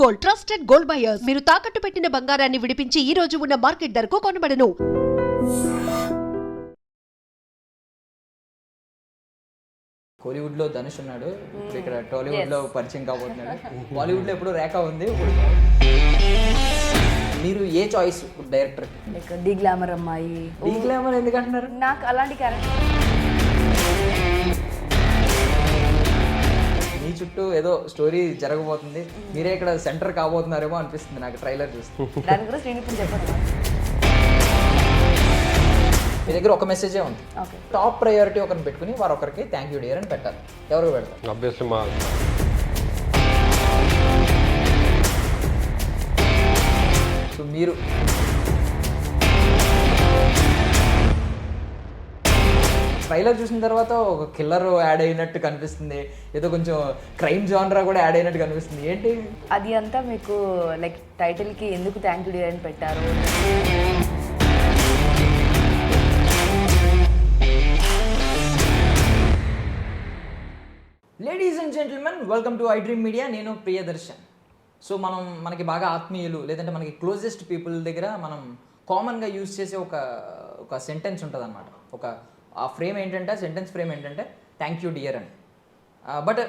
Gold, trusted gold buyers. మీరు తాకట్టు పెట్టిన బంగారాన్ని విడిపించి ఈ రోజు ఉన్న మార్కెట్ ధరకు కొనబడను. కోలీవుడ్ లో ధనుష్ ఉన్నాడు, ఇప్పుడు ఇక్కడ టాలీవుడ్ లో పరిచయం కాబోతున్నాడు. బాలీవుడ్ లో ఎప్పుడు రేఖ ఉంది. ఇప్పుడు మీరు ఏ choice director? Like deglamour అమ్మాయి. డీ గ్లామర్ ఎందుకంటున్నారు? నాకు అలాంటి క్యారెక్టర్. మీ చుట్టూ ఏదో స్టోరీ జరగబోతుంది, మీరే ఇక్కడ సెంటర్ కాబోతున్నారేమో అనిపిస్తుంది నాకు ట్రైలర్ చూస్తే. దాని గురించి నేను ఇప్పుడు చెప్పను. మీ దగ్గర ఒక మెసేజే ఉంది. ఓకే, టాప్ ప్రయారిటీ ఒకరిని పెట్టుకుని వారు ఒకరికి థ్యాంక్ యూ డియర్ అని పెట్టాలి. ఎవరు పెడతారు? ఆబ్వియస్లీ మా సో మీరు ట్రైలర్ చూసిన తర్వాత ఒక కిల్లర్ యాడ్ అయినట్టు కనిపిస్తుంది, ఏదో కొంచెం క్రైమ్ జానరా కూడా యాడ్ అయినట్టు కనిపిస్తుంది. ఏంటి అది అంతా మీకు లైక్ టైటిల్కి ఎందుకు థ్యాంక్ యూ డియర్ అని పెట్టారు? Ladies and gentlemen, welcome to I dream media. నేను ప్రియదర్శన్. సో మనకి బాగా ఆత్మీయులు లేదంటే మనకి క్లోజెస్ట్ పీపుల్ దగ్గర మనం కామన్గా యూజ్ చేసే ఒక సెంటెన్స్ ఉంటుంది అనమాట. ఆ ఫ్రేమ్ ఏంటంటే, సెంటెన్స్ ఫ్రేమ్ ఏంటంటే థ్యాంక్ యూ డియర్ అని. బట్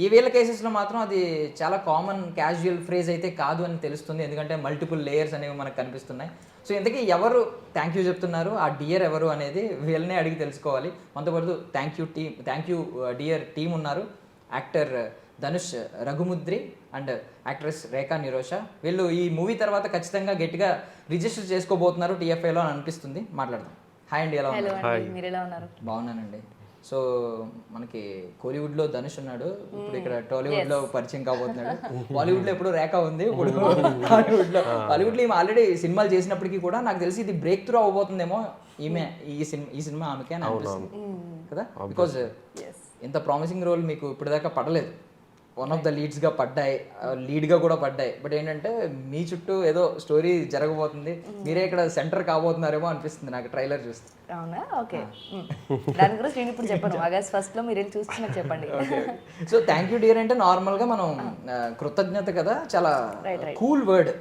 ఈ వేళ కేసెస్లో మాత్రం అది చాలా కామన్ క్యాజువల్ ఫ్రేజ్ అయితే కాదు అని తెలుస్తుంది, ఎందుకంటే మల్టిపుల్ లేయర్స్ అనేవి మనకు కనిపిస్తున్నాయి. సో ఇంతకీ ఎవరు థ్యాంక్ యూ చెప్తున్నారు, ఆ డియర్ ఎవరు అనేది వీళ్ళనే అడిగి తెలుసుకోవాలి. మనతో పాటు థ్యాంక్ యూ డియర్ టీమ్ ఉన్నారు. Actor Dhanush Raghumudri and actress Rekha Nirosha. వీళ్ళు ఈ మూవీ తర్వాత ఖచ్చితంగా గట్టిగా రిజిస్టర్ చేసుకోబోతున్నారు TFIలో అని అనిపిస్తుంది. మాట్లాడదాం. హాయ్ అండి, ఎలా హలో ఉన్నారు? అండి, మీరు ఎలా ఉన్నారు? బాగున్నానండి. సో మనకి కోలీవుడ్ లో ధనుష్ ఉన్నాడు, ఇప్పుడు ఇక్కడ టాలీవుడ్ లో పరిచయం కాబోతున్నాడు. బాలీవుడ్ లో ఎప్పుడు రేఖ ఉంది, ఇప్పుడు హాలీవుడ్ లో ఈమె ఆల్రెడీ సినిమాలు చేసినప్పటికీ కూడా నాకు తెలిసి ఇది బ్రేక్ త్రూ అవబోతుందేమో ఈ సినిమా ఆమెకే అని అనిపిస్తుంది కదా. బికాజ్ ఇంత ప్రామిసింగ్ రోల్ మీకు ఇప్పటిదాకా పడలేదు. వన్ ఆఫ్ ద లీడ్గా కూడా పడ్డాయి. బట్ ఏంటంటే మీ చుట్టూ ఏదో స్టోరీ జరగబోతుంది, మీరే ఇక్కడ సెంటర్ కాబోతున్నారేమో అనిపిస్తుంది నాకు ట్రైలర్ చూస్తే. అవునా? ఓకే, దాని గురించి నేను ఇప్పుడు చెప్పను. ఆగస్ట్ 1 మీరు వెళ్ళి చూసి నాకు చెప్పండి. సో థ్యాంక్ యూ డియర్ అంటే నార్మల్గా మనం కృతజ్ఞత కదా, చాలా కూల్ వర్డ్,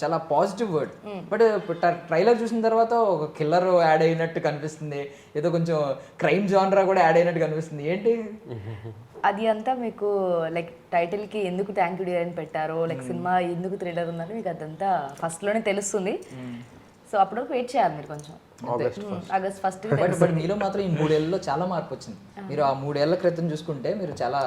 చాలా పాజిటివ్ వర్డ్. బట్ ట్రైలర్ చూసిన తర్వాత ఒక కిల్లర్ యాడ్ అయినట్టు కనిపిస్తుంది, ఏదో కొంచెం క్రైమ్ జానరా కూడా యాడ్ అయినట్టు కనిపిస్తుంది. ఏంటి అది అంతా మీకు లైక్ టైటిల్కి ఎందుకు థ్యాంక్ యూ డియర్ అని పెట్టారు, లైక్ సినిమా ఎందుకు థ్రిల్లర్ ఉందని మీకు అదంతా ఫస్ట్లోనే తెలుస్తుంది. సో అప్పుడు వెయిట్ చేయాలి మీరు కొంచెం. ఆగస్ట్ 1 బట్ మీలో మాత్రం ఈ 3 ఏళ్ళలో చాలా మార్పు వచ్చింది. మీరు ఆ 3 ఏళ్ల క్రితం చూసుకుంటే మీరు చాలా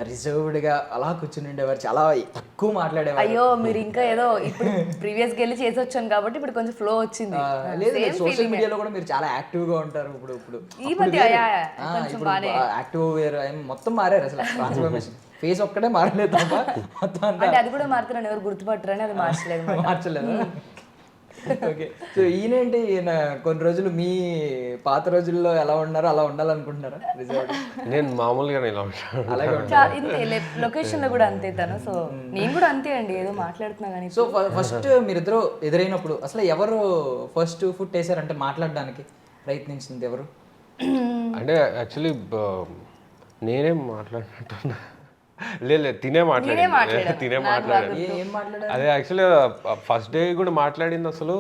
రిజర్వ్డ్గా అలా కూర్చుని ఉండేవారు, చాలా తక్కువ మాట్లాడేవారు. అయ్యో, మీరు ఇంకా ఏదో ఇప్పుడు ప్రీవియస్ వెళ్ళి చేసి వచ్చాను కాబట్టి ఇప్పుడు కొంచెం ఫ్లో వచ్చింది. లేదు, సోషల్ మీడియాలో కూడా మీరు చాలా యాక్టివ్గా ఉంటారు. ఇప్పుడు ఈ మధ్య యాక్టివ్ మొత్తం మారారు అసలు. ట్రాన్స్ఫర్మేషన్ ఫేస్ ఒక్కడే మారలేదు తప్ప మొత్తం అంటే అది కూడా మారుతున్నాను, ఎవరు గుర్తుపట్టరని అది మార్చలేదు. ఓకే, సో ఈయన కొన్ని రోజులు మీ పాత రోజుల్లో ఎలా ఉన్నారో అలా ఉండాలనుకుంటున్నారా? నేను మామూలుగానే ఇలా ఉంటాను. అలాగే లొకేషన్ లో కూడా అంతే తను. సో నేను కూడా అంతే అండి, ఏదో మాట్లాడుతున్నా కానీ. సో ఫస్ట్ మీరిద్దరు ఎదురైనప్పుడు అసలు ఎవరు ఫస్ట్ ఫుట్ వేసారంటే మాట్లాడడానికి ప్రయత్నించింది ఎవరు? అంటే యాక్చువల్లీ నేనేం మాట్లాడినట్టున్నా, లేదు తినే మాట్లాడాను. ఏం మాట్లాడారు? అదే యాక్చువల్లీ ఫస్ట్ డే కూడా మాట్లాడింది అసలు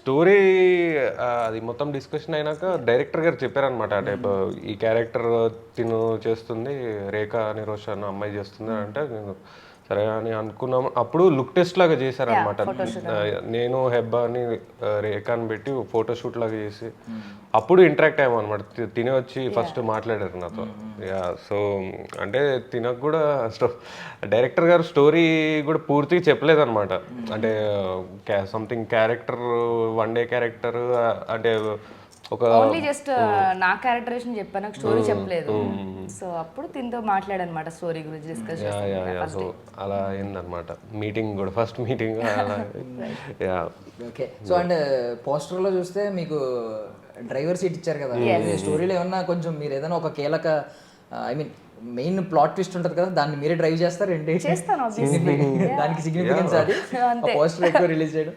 స్టోరీ అది మొత్తం డిస్కషన్ అయినాక డైరెక్టర్ గారు చెప్పారనమాట. అంటే ఈ క్యారెక్టర్ తిను చేస్తుంది, రేఖా నిరోష అన్న అమ్మాయి చేస్తుంది అంటే నేను సరే అని అనుకున్నాము. అప్పుడు లుక్ టెస్ట్ లాగా చేశారనమాట. నేను హెబ్బా అని రేఖాని పెట్టి ఫోటోషూట్ లాగా చేసి అప్పుడు ఇంటరాక్ట్ అయ్యాము అనమాట. తినే వచ్చి ఫస్ట్ మాట్లాడారు నాతో. సో అంటే తినకు కూడా డైరెక్టర్ గారు స్టోరీ కూడా పూర్తిగా చెప్పలేదు అనమాట. అంటే something character, one day character అంటే ఓన్లీ జస్ట్ నా క్యారెక్టరేషన్ చెప్పాను, నాకు స్టోరీ చెప్పలేదు. సో అప్పుడు తినతో మాట్లాడనమాట, స్టోరీ గురించి డిస్కస్ సో అలా అయిందనమాట మీటింగ్ కూడా, ఫస్ట్ మీటింగ్ అలా. ఓకే, సో అండ్ పోస్టర్లో చూస్తే మీకు డ్రైవర్ సీట్ ఇచ్చారు కదా, స్టోరీలో ఏమన్నా కొంచెం మీరు ఏదైనా ఒక కీలక మెయిన్ ప్లాట్ ట్విస్ట్ ఉంటుంది కదా, దాన్ని మీరే డ్రైవ్ చేస్తారు ఏంటి? దానికి సిగ్నిఫికెన్స్ అది పోస్టర్ ఎక్కువ రిలీజ్ చేయడం.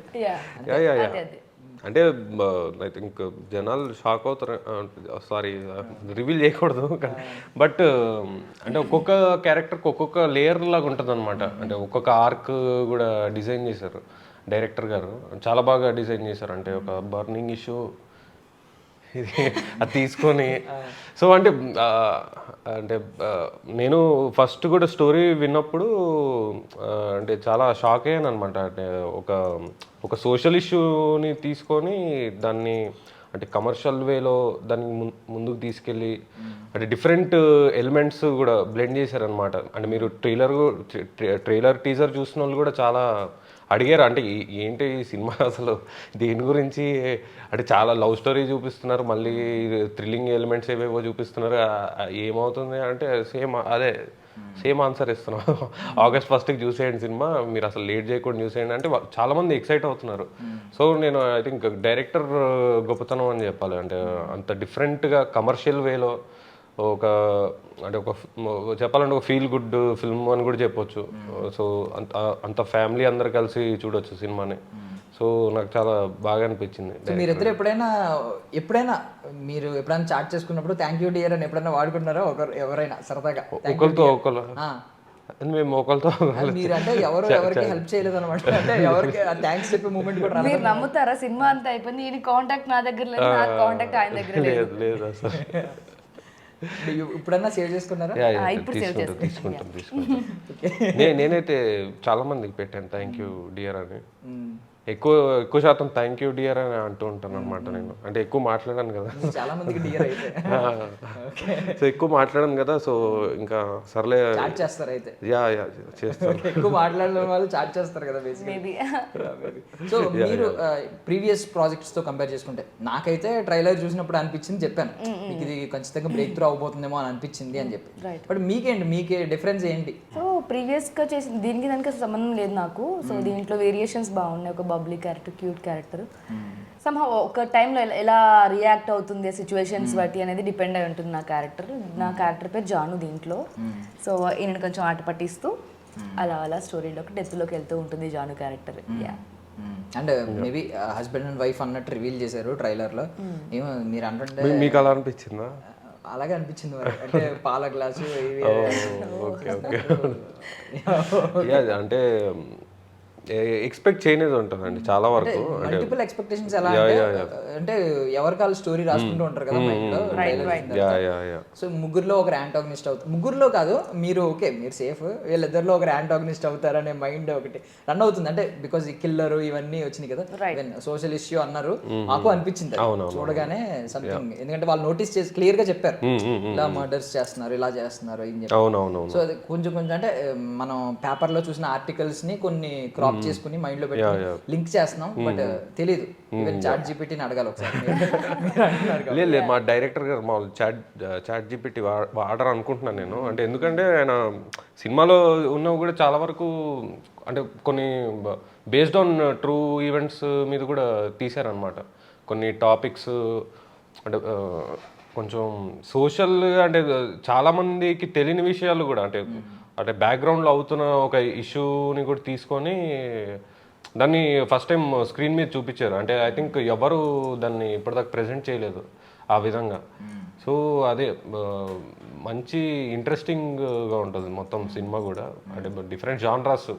అంటే ఐ థింక్ జనాలు షాక్ అవుతారు, సారీ రివీల్ చేయకూడదు, బట్ అంటే ఒక్కొక్క క్యారెక్టర్కి ఒక్కొక్క లేయర్ లాగా ఉంటుంది అనమాట. అంటే ఒక్కొక్క ఆర్క్ కూడా డిజైన్ చేశారు డైరెక్టర్ గారు, చాలా బాగా డిజైన్ చేశారు. అంటే ఒక బర్నింగ్ ఇష్యూ ఇది అది తీసుకొని, సో అంటే అంటే నేను ఫస్ట్ కూడా స్టోరీ విన్నప్పుడు అంటే చాలా షాక్ అయ్యాను అనమాట. అంటే ఒక సోషల్ ఇష్యూని తీసుకొని దాన్ని అంటే కమర్షియల్ వేలో దాన్ని ముందుకు తీసుకెళ్ళి అంటే డిఫరెంట్ ఎలిమెంట్స్ కూడా బ్లెండ్ చేశారనమాట. అంటే మీరు ట్రైలర్ టీజర్ చూసిన వాళ్ళు కూడా చాలా అడిగారు, అంటే ఏంటి ఈ సినిమా అసలు దేని గురించి, అంటే చాలా లవ్ స్టోరీ చూపిస్తున్నారు, మళ్ళీ థ్రిల్లింగ్ ఎలిమెంట్స్ ఏవేవో చూపిస్తున్నారు, ఏమవుతుంది అంటే సేమ్ ఆన్సర్ ఇస్తున్నాం. August 1st చూసేయండి సినిమా, మీరు అసలు లేట్ చేయకుండా చూసేయండి అంటే చాలామంది ఎక్సైట్ అవుతున్నారు. సో నేను ఐ థింక్ డైరెక్టర్ గొప్పతనం అని చెప్పాలి. అంటే అంత డిఫరెంట్గా కమర్షియల్ వేలో ఒక అంటే చెప్పాలంటే ఒక ఫీల్ గుడ్ ఫిల్మ్ అని కూడా చెప్పొచ్చు. సో అంత ఫ్యామిలీ అందరు కలిసి చూడొచ్చు సినిమాని. సో నాకు చాలా బాగా అనిపించింది. మీరిద్దరు ఎప్పుడైనా మీరు ఎప్పుడైనా చాట్ చేసుకున్నప్పుడు థ్యాంక్ యూ డియర్ అని ఎప్పుడైనా వాడుకుంటున్నారా ఎవరైనా సరదాగా? ఒకరితో మేము ఒకరితో మీరు అంటే ఎవరికి హెల్ప్ చేయలేదు అనమాట, అంటే ఎవరికి థ్యాంక్స్ చెప్పే మూమెంట్ కూడా మీరు నమ్ముతారా? సినిమా అంతా అయిపోయింది, ఈయన కాంటాక్ట్ నా దగ్గర లేదు, నా కాంటాక్ట్ ఆయన దగ్గర లేదు. లేదు అసలు. ఇప్పుడన్నా సేవ్ చేసుకున్నారా? తీసుకుంటాం. నేనైతే చాలా మందికి పెట్టాను థ్యాంక్ యూ డియర్ అని. ఎక్కువ శాతం థ్యాంక్ యూ డియర్ అని అంటూ ఉంటాను అనమాట నేను. అంటే ఎక్కువ మాట్లాడాను కదా, చాలా మందికి డియర్ అయితే సో ఎక్కువ మాట్లాడాను కదా, సో ఇంకా సర్లే చాట్ చేస్తారు అయితే. చేస్తాను. ఎక్కువ మాట్లాడిన వాళ్ళు చాట్ చేస్తారు కదా బేసిక్లీ. సో మీరు ప్రీవియస్ ప్రాజెక్ట్స్ తో కంపేర్ చేసుకుంటే నాకైతే ట్రైలర్ చూసినప్పుడు అనిపించింది, చెప్పాను మీకు ఇది ఖచ్చితంగా బ్రేక్ త్రూ అవబోతుందేమో అని అనిపించింది అని చెప్పి. బట్ మీకే డిఫరెన్స్ ఏంటి? సో ప్రీవియస్గా చేసిన దీనికి దానికి సంబంధం లేదు నాకు. సో దీంట్లో వేరియేషన్స్ బాగున్నాయి. ఒక bubbly character, cute character, somehow ఒక టైంలో ఎలా రియాక్ట్ అవుతుంది సిచ్యువేషన్స్ బట్టి అనేది డిపెండ్ అయి ఉంటుంది నా క్యారెక్టర్ పేరు జాను దీంట్లో. సో ఈయన కొంచెం ఆట పట్టిస్తూ అలా స్టోరీలోకి డెత్లోకి వెళ్తూ ఉంటుంది Janu character. And maybe husband and wife అన్నట్టు రివీల్ చేశారు ట్రైలర్లో. ఏమో మీరు అంటే మీకు అలా అనిపించిందా? అలాగే అనిపించింది మరి, అంటే పాల గ్లాసు అంటే ఎక్స్పెక్ట్ చేయనేది ఉంటుందండి చాలా వరకు. మల్టిపుల్ ఎక్స్పెక్టేషన్స్ ఎలా అంటే ఎవరికి వాళ్ళు స్టోరీ రాసుకుంటూ ఉంటారు కదా మైండ్ లో. సో ముగ్గురులో ఒకరు యాంటాగనిస్ట్ అవుతారు, ముగ్గురులో కాదు మీరు ఓకే మీరు సేఫ్, వీళ్ళిద్దరిలో ఒకరు యాంటాగనిస్ట్ అవుతారనే మైండ్ ఒకటి రన్ అవుతుంది. అంటే బికాస్ ఈ కిల్లర్ ఇవన్నీ వచ్చినాయి కదా, సోషల్ ఇష్యూ అన్నారు, మాకు అనిపించింది చూడగానే సంథింగ్. ఎందుకంటే వాళ్ళు నోటీస్ చేసి క్లియర్ గా చెప్పారు ఇలా మర్డర్స్ చేస్తున్నారు, ఇలా చేస్తున్నారు అని చెప్పి. సో అది కొంచెం అంటే మనం పేపర్ లో చూసిన ఆర్టికల్స్ ని కొన్ని క్రాప్ చేసుకుని మైండ్ లో పెట్టి లింక్ చేస్తున్నాం, బట్ తెలీదు. ఈవెన్ చాట్ జీపీటీని అడగాలి ఒకసారి. లేదు మా డైరెక్టర్ గారు మా చాట్ జీపీటీ వాడరు అనుకుంటున్నాను నేను. అంటే ఎందుకంటే ఆయన సినిమాలో ఉన్నవి కూడా చాలా వరకు అంటే కొన్ని బేస్డ్ ఆన్ ట్రూ ఈవెంట్స్ మీద కూడా తీశారనమాట. కొన్ని టాపిక్స్ అంటే కొంచెం సోషల్, అంటే చాలామందికి తెలియని విషయాలు కూడా అంటే బ్యాక్గ్రౌండ్లో అవుతున్న ఒక ఇష్యూని కూడా తీసుకొని దాన్ని ఫస్ట్ టైం స్క్రీన్ మీద చూపించారు. అంటే ఐ థింక్ ఎవరు దాన్ని ఇప్పటిదాకా ప్రెజెంట్ చేయలేదు ఆ విధంగా. సో అదే మంచి ఇంట్రెస్టింగ్గా ఉంటుంది మొత్తం సినిమా కూడా. అంటే డిఫరెంట్ జాన్రాస్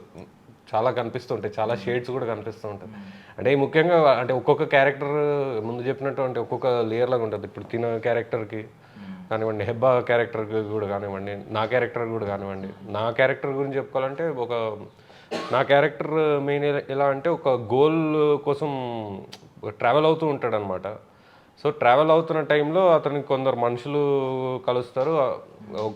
చాలా కనిపిస్తుంటాయి, చాలా షేడ్స్ కూడా కనిపిస్తూ ఉంటాయి. అంటే ముఖ్యంగా అంటే ఒక్కొక్క క్యారెక్టర్ ముందు చెప్పినట్టు అంటే ఒక్కొక్క లేయర్ లాగా ఉంటుంది. ఇప్పుడు తిన క్యారెక్టర్కి కానివ్వండి, హెబ్బా క్యారెక్టర్కి కూడా కానివ్వండి, నా క్యారెక్టర్ కూడా కానివ్వండి. నా క్యారెక్టర్ గురించి చెప్పుకోవాలంటే నా క్యారెక్టర్ మెయిన్ ఎలా అంటే ఒక గోల్ కోసం ట్రావెల్ అవుతూ ఉంటాడు అనమాట. సో ట్రావెల్ అవుతున్న టైంలో అతనికి కొందరు మనుషులు కలుస్తారు,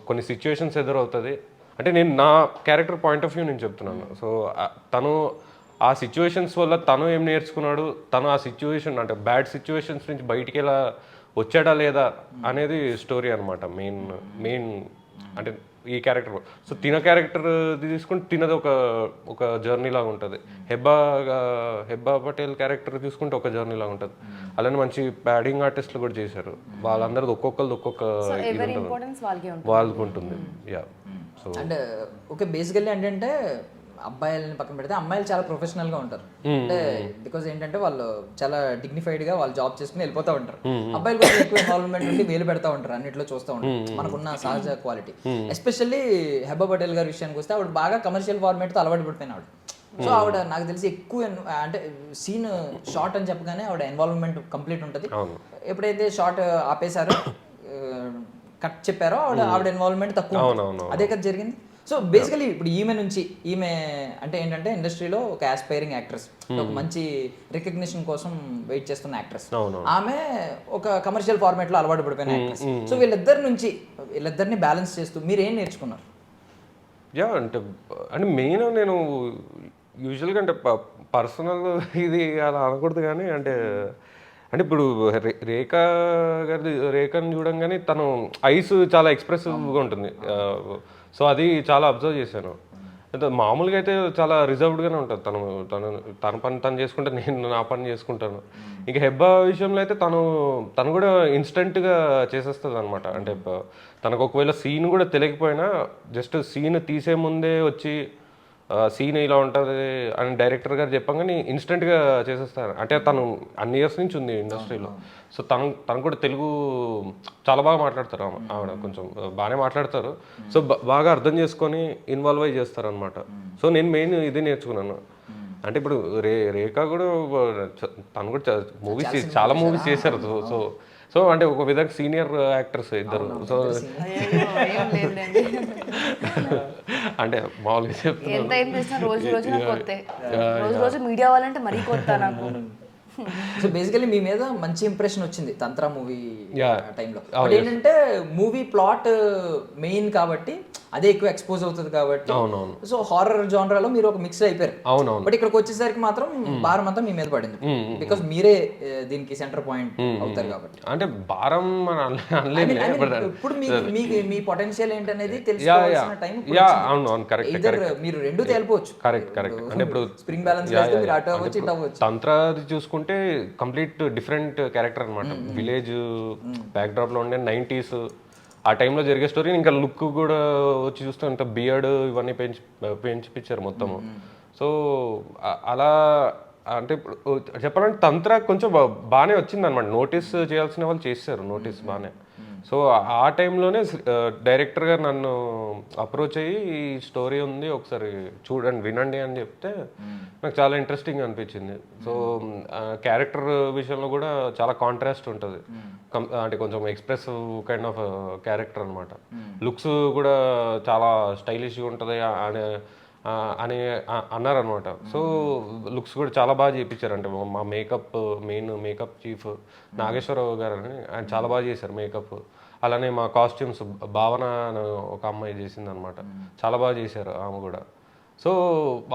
కొన్ని సిచ్యువేషన్స్ ఎదురవుతుంది. అంటే నేను నా క్యారెక్టర్ పాయింట్ ఆఫ్ వ్యూ నేను చెప్తున్నాను. సో తను ఆ సిచ్యువేషన్స్ వల్ల తను ఏం నేర్చుకున్నాడు, తను ఆ సిచ్యువేషన్ అంటే బ్యాడ్ సిచ్యువేషన్స్ నుంచి బయటికి ఎలా వచ్చాడా లేదా అనేది స్టోరీ అనమాట. మెయిన్ అంటే ఈ క్యారెక్టర్. సో తిన క్యారెక్టర్ తీసుకుంటే తినది ఒక జర్నీ లాగా ఉంటుంది. హెబ్బా పటేల్ క్యారెక్టర్ తీసుకుంటే ఒక జర్నీ లాగా ఉంటుంది. అలానే మంచి ప్యాడింగ్ ఆర్టిస్టులు కూడా చేశారు. వాళ్ళందరిది ఒక్కొక్క వాళ్ళకు ఉంటుంది. Yeah. So and okay basically ఏంటంటే అబ్బాయిలని పక్కన పెడితే అమ్మాయిలు చాలా ప్రొఫెషనల్ గా ఉంటారు. అంటే బికాజ్ ఏంటంటే వాళ్ళు చాలా డిగ్నిఫైడ్ గా వాళ్ళు జాబ్ చేసుకుని వెళ్ళిపోతూ ఉంటారు. అబ్బాయిలు కొంచెం ఎక్కువ ఇన్వాల్వ్మెంట్ ఉండి వేలు పెడతా ఉంటారు, అన్నిట్లో చూస్తూ ఉంటారు. మనకున్న సహజ క్వాలిటీ. ఎస్పెషల్లీ హెబా పటేల్ గారి విషయానికి వస్తే ఆవిడ బాగా కమర్షియల్ ఫార్మేట్ తో అలవాటు పడిపోయిన ఆవిడ. సో ఆవిడ నాకు తెలిసి ఎక్కువ అంటే సీన్ షార్ట్ అని చెప్పగానే ఆవిడ ఇన్వాల్వ్మెంట్ కంప్లీట్ ఉంటుంది. ఎప్పుడైతే షార్ట్ ఆపేశారో కట్ చెప్పారో ఆవిడ ఇన్వాల్వ్మెంట్ తక్కువ. అదే కదా జరిగింది. సో బేసికలీ ఇప్పుడు ఈమె అంటే ఏంటంటే ఇండస్ట్రీలో ఒక ఆస్పైరింగ్ యాక్ట్రెస్, ఒక మంచి రికగ్నిషన్ కోసం వెయిట్ చేస్తున్న యాక్ట్రెస్. ఆమె ఒక కమర్షియల్ ఫార్మేట్ లో అలవాటు పడిపోయిన యాక్ట్రెస్. సో వీళ్ళిద్దరిని బ్యాలెన్స్ చేస్తూ మీరు ఏం నేర్చుకున్నారు? అంటే మెయిన్ నేను యూజువల్గా అంటే పర్సనల్ ఇది అలా అనకూడదు కానీ అంటే ఇప్పుడు రేఖని చూడంగానే తను ఐస్ చాలా ఎక్స్ప్రెసివ్గా ఉంటుంది. సో అది చాలా అబ్జర్వ్ చేశాను. అయితే మామూలుగా అయితే చాలా రిజర్వ్డ్గానే ఉంటుంది తన పని తను చేసుకుంటే నేను నా పని చేసుకుంటాను. ఇంకా హెబ్బా విషయంలో అయితే తను కూడా ఇన్స్టెంట్గా చేసేస్తుంది అనమాట. అంటే తనకు ఒకవేళ సీన్ కూడా తెలియకపోయినా జస్ట్ సీన్ తీసే ముందే వచ్చి సీన్ ఇలా ఉంటుంది అని డైరెక్టర్ గారు చెప్పగానే ఇన్స్టెంట్గా చేసేస్తారు. అంటే తను అన్ని ఇయర్స్ నుంచి ఉంది ఇండస్ట్రీలో. సో తను కూడా తెలుగు చాలా బాగా మాట్లాడతారు. ఆవిడ కొంచెం బాగానే మాట్లాడతారు. సో బాగా అర్థం చేసుకొని ఇన్వాల్వ్ అయ్యి చేస్తారు అనమాట. సో నేను మెయిన్ ఇది నేర్చుకున్నాను. అంటే ఇప్పుడు రేఖ కూడా తను కూడా చాలా మూవీస్ చేశారు. సో అంటే ఒక విధంగా సీనియర్ యాక్టర్స్ ఇద్దరు. సో అంటే మామూలుగా చెప్తాను, రోజు మీడియా వాళ్ళంటే మరీ కొత్త నాకు. సో బేసికలీ మీ మీద మంచి ఇంప్రెషన్ వచ్చింది తంత్ర మూవీ టైంలో. ఏంటంటే మూవీ ప్లాట్ మెయిన్ కాబట్టి అదే ఎక్కువ ఎక్స్పోజ్ అవుతుంది కాబట్టి. సో హారర్ జానరాలో మీరు ఒక మిక్స్ అయిపోయారు. బట్ ఇక్కడికి వచ్చేసరికి మాత్రం భారం అంతా మీ మీద పడింది, బికాస్ మీరే దీనికి సెంటర్ పాయింట్ అవుతారు కాబట్టి. అంటే భారం ఇప్పుడు మీ పొటెన్షియల్ ఏంటనేది తెలుసుకోవాల్సిన టైం. మీరు రెండు తేలిపోవచ్చు. కరెక్ట్. అంటే ఇప్పుడు స్ప్రింగ్ బ్యాలెన్స్ మీరు అటు అవ్వచ్చు ఇటు అవ్వచ్చు. తంత్ర చూసుకుంటే కంప్లీట్ డిఫరెంట్ క్యారెక్టర్ అనమాట. విలేజ్ బ్యాక్ డ్రాప్ లో ఉండే 90s ఆ టైంలో జరిగే స్టోరీ. ఇంకా లుక్ కూడా వచ్చి చూస్తే ఇంత బియర్డ్ ఇవన్నీ పెంచిపించారు మొత్తము. సో అలా అంటే ఇప్పుడు చెప్పాలంటే తంత్ర కొంచెం బాగానే వచ్చింది అనమాట. నోటీస్ చేయాల్సిన వాళ్ళు చేశారు నోటీస్ బాగానే. సో ఆ టైంలోనే డైరెక్టర్ గారు నన్ను అప్రోచ్ అయ్యి ఈ స్టోరీ ఉంది ఒకసారి చూడండి వినండి అని చెప్తే నాకు చాలా ఇంట్రెస్టింగ్ అనిపించింది. సో క్యారెక్టర్ విషయంలో కూడా చాలా కాంట్రాస్ట్ ఉంటుంది. అంటే కొంచెం ఎక్స్ప్రెసివ్ కైండ్ ఆఫ్ క్యారెక్టర్ అనమాట. లుక్స్ కూడా చాలా స్టైలిష్గా ఉంటుంది అని అన్నారనమాట. సో లుక్స్ కూడా చాలా బాగా చేయించారు. అంటే మా మెయిన్ మేకప్ చీఫ్ నాగేశ్వరరావు గారు అని ఆయన చాలా బాగా చేశారు మేకప్. అలానే మా కాస్ట్యూమ్స్ భావన ఒక అమ్మాయి చేసింది అనమాట, చాలా బాగా చేశారు ఆమె కూడా. సో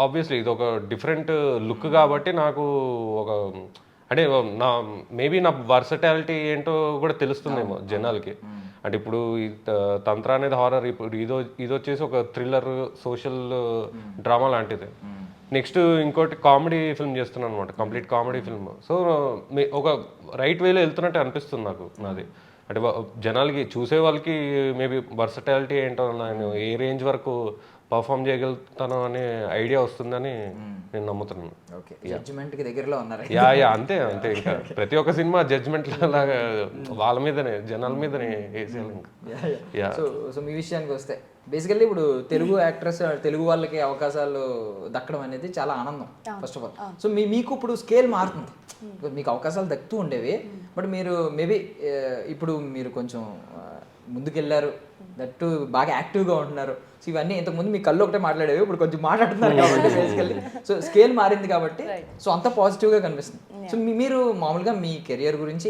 ఆబ్వియస్లీ ఇది ఒక డిఫరెంట్ లుక్ కాబట్టి నాకు ఒక అంటే మేబీ నా వర్సటాలిటీ ఏంటో కూడా తెలుస్తుందేమో జనాలకి. అంటే ఇప్పుడు తంత్ర అనేది హారర్, ఇప్పుడు ఇది వచ్చేసి ఒక థ్రిల్లర్ సోషల్ డ్రామా లాంటిది. నెక్స్ట్ ఇంకోటి కామెడీ ఫిల్మ్ చేస్తున్నాను అనమాట, కంప్లీట్ కామెడీ ఫిల్మ్. సో ఒక రైట్ వేలో వెళ్తున్నట్టు అనిపిస్తుంది నాది. అంటే జనాలకి చూసే వాళ్ళకి మేబీ వర్సటాలిటీ ఏంటో నేను ఏ రేంజ్ వరకు పర్ఫామ్ చేయగలుగుతాను అనే ఐడియా వస్తుందని నేను నమ్ముతున్నాను. అంతే ఇంకా ప్రతి ఒక్క సినిమా జడ్జ్మెంట్ లాగా వాళ్ళ మీదనే జనాల మీదనే వేసేయాలి ఇంకా. సో మీ విషయానికి వస్తే బేసికల్లీ ఇప్పుడు తెలుగు యాక్ట్రెస్ తెలుగు వాళ్ళకి అవకాశాలు దక్కడం అనేది చాలా ఆనందం ఫస్ట్ ఆఫ్ ఆల్. సో మీకు ఇప్పుడు స్కేల్ మారుతుంది, మీకు అవకాశాలు దక్కుతూ ఉండేవి. బట్ మీరు మేబీ ఇప్పుడు మీరు కొంచెం ముందుకెళ్ళారు, దట్టు బాగా యాక్టివ్గా ఉంటున్నారు. సో ఇవన్నీ ఇంతకుముందు మీ కళ్ళు ఒకటే మాట్లాడేవి, ఇప్పుడు కొంచెం మాట్లాడుతున్నారు కాబట్టి బేసికల్లీ సో స్కేల్ మారింది కాబట్టి సో అంత పాజిటివ్గా కనిపిస్తుంది. సో మీరు మామూలుగా మీ కెరియర్ గురించి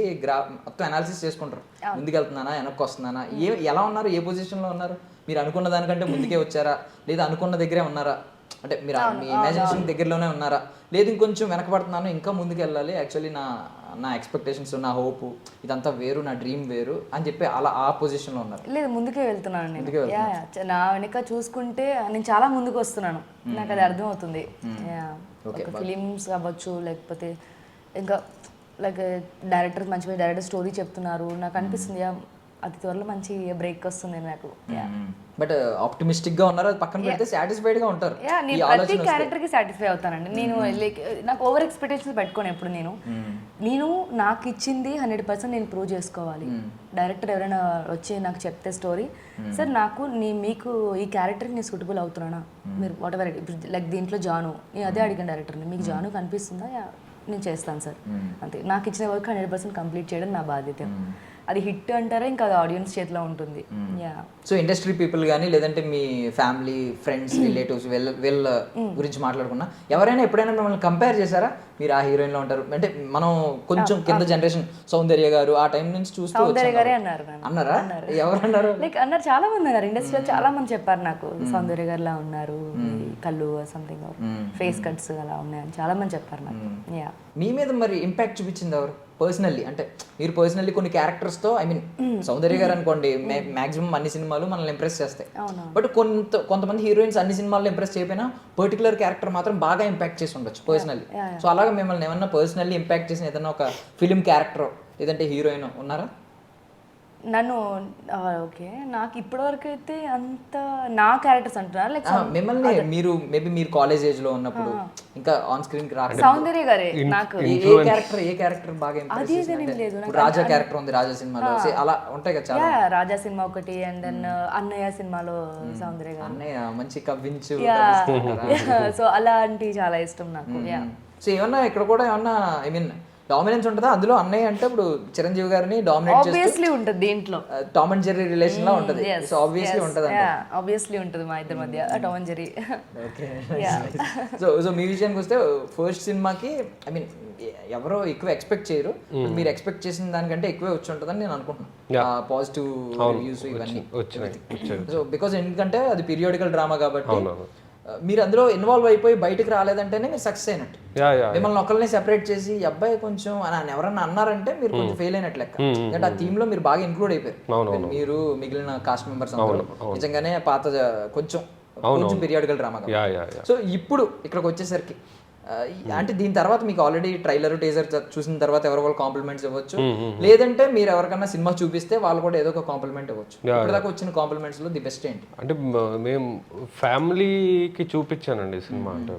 మొత్తం అనాలిసిస్ చేసుకుంటారు, ముందుకెళ్తున్నానా వెనక్కి వస్తున్నానా, ఎలా ఉన్నారు, ఏ పొజిషన్లో ఉన్నారు, మీరు అనుకున్న దానికంటే ముందుకే వచ్చారా లేదా అనుకున్న దగ్గరే ఉన్నారా, అంటే మీరు మీ ఇమాజినేషన్ దగ్గరలోనే ఉన్నారా, లేదు ఇంకొంచెం వెనకబడుతున్నాను ఇంకా ముందుకు వెళ్ళాలి, యాక్చువల్లీ నా ఎక్స్పెక్టేషన్స్ నా హోప్ ఇదంతా వేరు, నా డ్రీమ్ వేరు అని చెప్పి అలా ఆ పొజిషన్లో ఉన్నారు? లేదు, ముందుకే వెళ్తున్నాను నేను. నా వెనక చూసుకుంటే నేను చాలా ముందుకు వస్తున్నాను, నాకు అది అర్థమవుతుంది. ఫిలిమ్స్ అవ్వచ్చు లేకపోతే ఇంకా లైక్ డైరెక్టర్ మంచి డైరెక్టర్ స్టోరీ చెప్తున్నారు, నాకు అనిపిస్తుంది అతి త్వరలో మంచి బ్రేక్ వస్తుంది నాకు. బట్ ఆప్టిమిస్టిక్ గా ఉన్నారు, అది పక్కన పెడితే సాటిస్ఫైడ్ గా ఉంటారు. నేను ప్రతి క్యారెక్టర్కి సాటిస్ఫై అవుతానండి. నేను లైక్ నాకు ఓవర్ ఎక్స్పెక్టేషన్స్ పెట్టుకోను ఎప్పుడు. నేను నాకు ఇచ్చింది 100% నేను ప్రూవ్ చేసుకోవాలి. డైరెక్టర్ ఎవరైనా వచ్చి నాకు చెప్తే స్టోరీ, సార్ నాకు మీకు ఈ క్యారెక్టర్కి నేను సూటబుల్ అవుతున్నానా, మీరు వాట్ ఎవర్ లైక్ దీంట్లో జాను, నేను అదే అడిగాను డైరెక్టర్ని, మీకు జాను కనిపిస్తుందా, నేను చేస్తాను సార్ అంతే. నాకు ఇచ్చిన వర్క్ 100% కంప్లీట్ చేయడం నా బాధ్యత. అది హిట్ అంటారా ఇంకా అది ఆడియన్స్ చేతిలో ఉంటుంది. సో ఇండస్ట్రీ పీపుల్ కానీ లేదంటే మీ ఫ్యామిలీ ఫ్రెండ్స్ రిలేటివ్స్ వీళ్ళ గురించి మాట్లాడుకున్నా ఎవరైనా ఎప్పుడైనా మిమ్మల్ని కంపేర్ చేశారా, మీరు ఆ హీరోయిన్ లో ఉంటారు అంటే, మనం కొంచెం కింద జనరేషన్ సౌందర్య గారు ఆ టైం నుంచి చూస్తూ సౌందర్య గారే అన్నారు. అన్నారా? ఎవరు అన్నారు? లైక్ అన్నారు, చాలా మంది అన్నారు, ఇండస్ట్రీలో చాలా మంది చెప్పారు నాకు, సౌందర్య గారిలా ఉన్నారు, కళ్ళు సంథింగ్ ఫేస్ కట్స్ అలా ఉన్నాయని చాలా మంది చెప్పారు నాకు. మీ మీద మరి ఇంపాక్ట్ చూపించింది ఎవరు పర్సనల్లీ? అంటే మీరు పర్సనల్లీ కొన్ని క్యారెక్టర్స్తో, ఐ మీన్ సౌందర్య గారు అనుకోండి మాక్సిమం అన్ని సినిమాలు మనల్ని ఇంప్రెస్ చేస్తాయి, బట్ కొంతమంది హీరోయిన్స్ అన్ని సినిమాల్లో ఇంప్రెస్ చేయకపోయినా పర్టికులర్ క్యారెక్టర్ మాత్రం బాగా ఇంపాక్ట్ చేసి ఉండొచ్చు పర్సనల్లీ. సో అలాగా మిమ్మల్ని ఏమన్నా పర్సనల్లీ ఇంపాక్ట్ చేసిన ఏదైనా ఒక ఫిలిం క్యారెక్టర్ లేదంటే హీరోయిన్ ఉన్నారా? నన్ను ఓకే, నాకు ఇప్పటివరకు అయితే అంత నా క్యారెక్టర్స్ అంటున్నారు లైక్ మిమ్మల్ని మీరు కాలేజ్ ఏజ్ లో ఉన్నప్పుడు ఇంకా ఆన్ స్క్రీన్ కి రాక సౌందర్య గారే నాకు ఏ క్యారెక్టర్ బాగా ఇంప్రెస్ చేసింది? రాజా క్యారెక్టర్ ఉంది రాజా సినిమాలో, అలా ఉంటాయి కదా చాలా. రాజా సినిమా ఒకటి, అండ్ దెన్ అన్నయ్య సినిమాలో సౌందర్య గారు, అన్నయ్య మంచి కవ్వించు. సో అలాంటి చాలా ఇష్టం నాకు. సో ఏమన్నా ఇక్కడ కూడా ఏమన్నా ఐ మీన్ డామినెన్స్ ఉంటుందా అందులో? అన్నయ్య అంటే ఇప్పుడు చిరంజీవి గారిని డామినేట్ ఆబ్వియస్లీ ఉంటుంది దీంట్లో, టామ్ అండ్ జెర్రీ రిలేషన్ లా ఉంటుంది. సో ఆబ్వియస్లీ ఉంటుంది, ఆబ్వియస్లీ ఉంటుంది మా ఇద్దరి మధ్య టామ్ అండ్ జెర్రీ. సో మీ విషయానికి వస్తే ఫస్ట్ సినిమాకి ఐ మీన్ ఎవరో ఎక్కువ ఎక్స్పెక్ట్ చేయరు, మీరు ఎక్స్పెక్ట్ చేసిన దానికంటే ఎక్కువే వచ్చి ఉంటుందని నేను అనుకుంటున్నాను, పాజిటివ్ రివ్యూస్ ఇవన్నీ. సో బికాస్ ఎందుకంటే అది పీరియాడికల్ డ్రామా కాబట్టి మీరు అందులో ఇన్వాల్వ్ అయిపోయి బయటకు రాలేదంటేనే మీరు సక్సెస్ అయినట్టు. మిమ్మల్ని ఒకరిని సెపరేట్ చేసి అబ్బాయి కొంచెం అని ఎవరన్నా అన్నారంటే మీరు కొంచెం ఫెయిల్ అయినట్లు లెక్క. ఎందుకంటే ఆ థీమ్ లో మీరు బాగా ఇంక్లూడ్ అయిపోయారు, మీరు మిగిలిన కాస్ట్ మెంబర్స్ అందరూ నిజంగానే పాత కొంచెం పీరియాడికల్ డ్రామా. సో ఇప్పుడు ఇక్కడికి వచ్చేసరికి అంటే దీని తర్వాత మీకు ఆల్రెడీ ట్రైలర్ టీజర్ చూసిన తర్వాత ఎవరో వాళ్ళు కాంప్లిమెంట్స్ ఇవ్వచ్చు, లేదంటే మీరు ఎవరికైనా సినిమా చూపిస్తే వాళ్ళు కూడా ఏదో ఒక కాంప్లిమెంట్ ఇవ్వచ్చు. ఇప్పటిదాకా వచ్చిన కాంప్లిమెంట్స్ లో ది బెస్ట్ ఏంటి? అంటే మేము ఫ్యామిలీకి చూపించానండి సినిమా, అంటే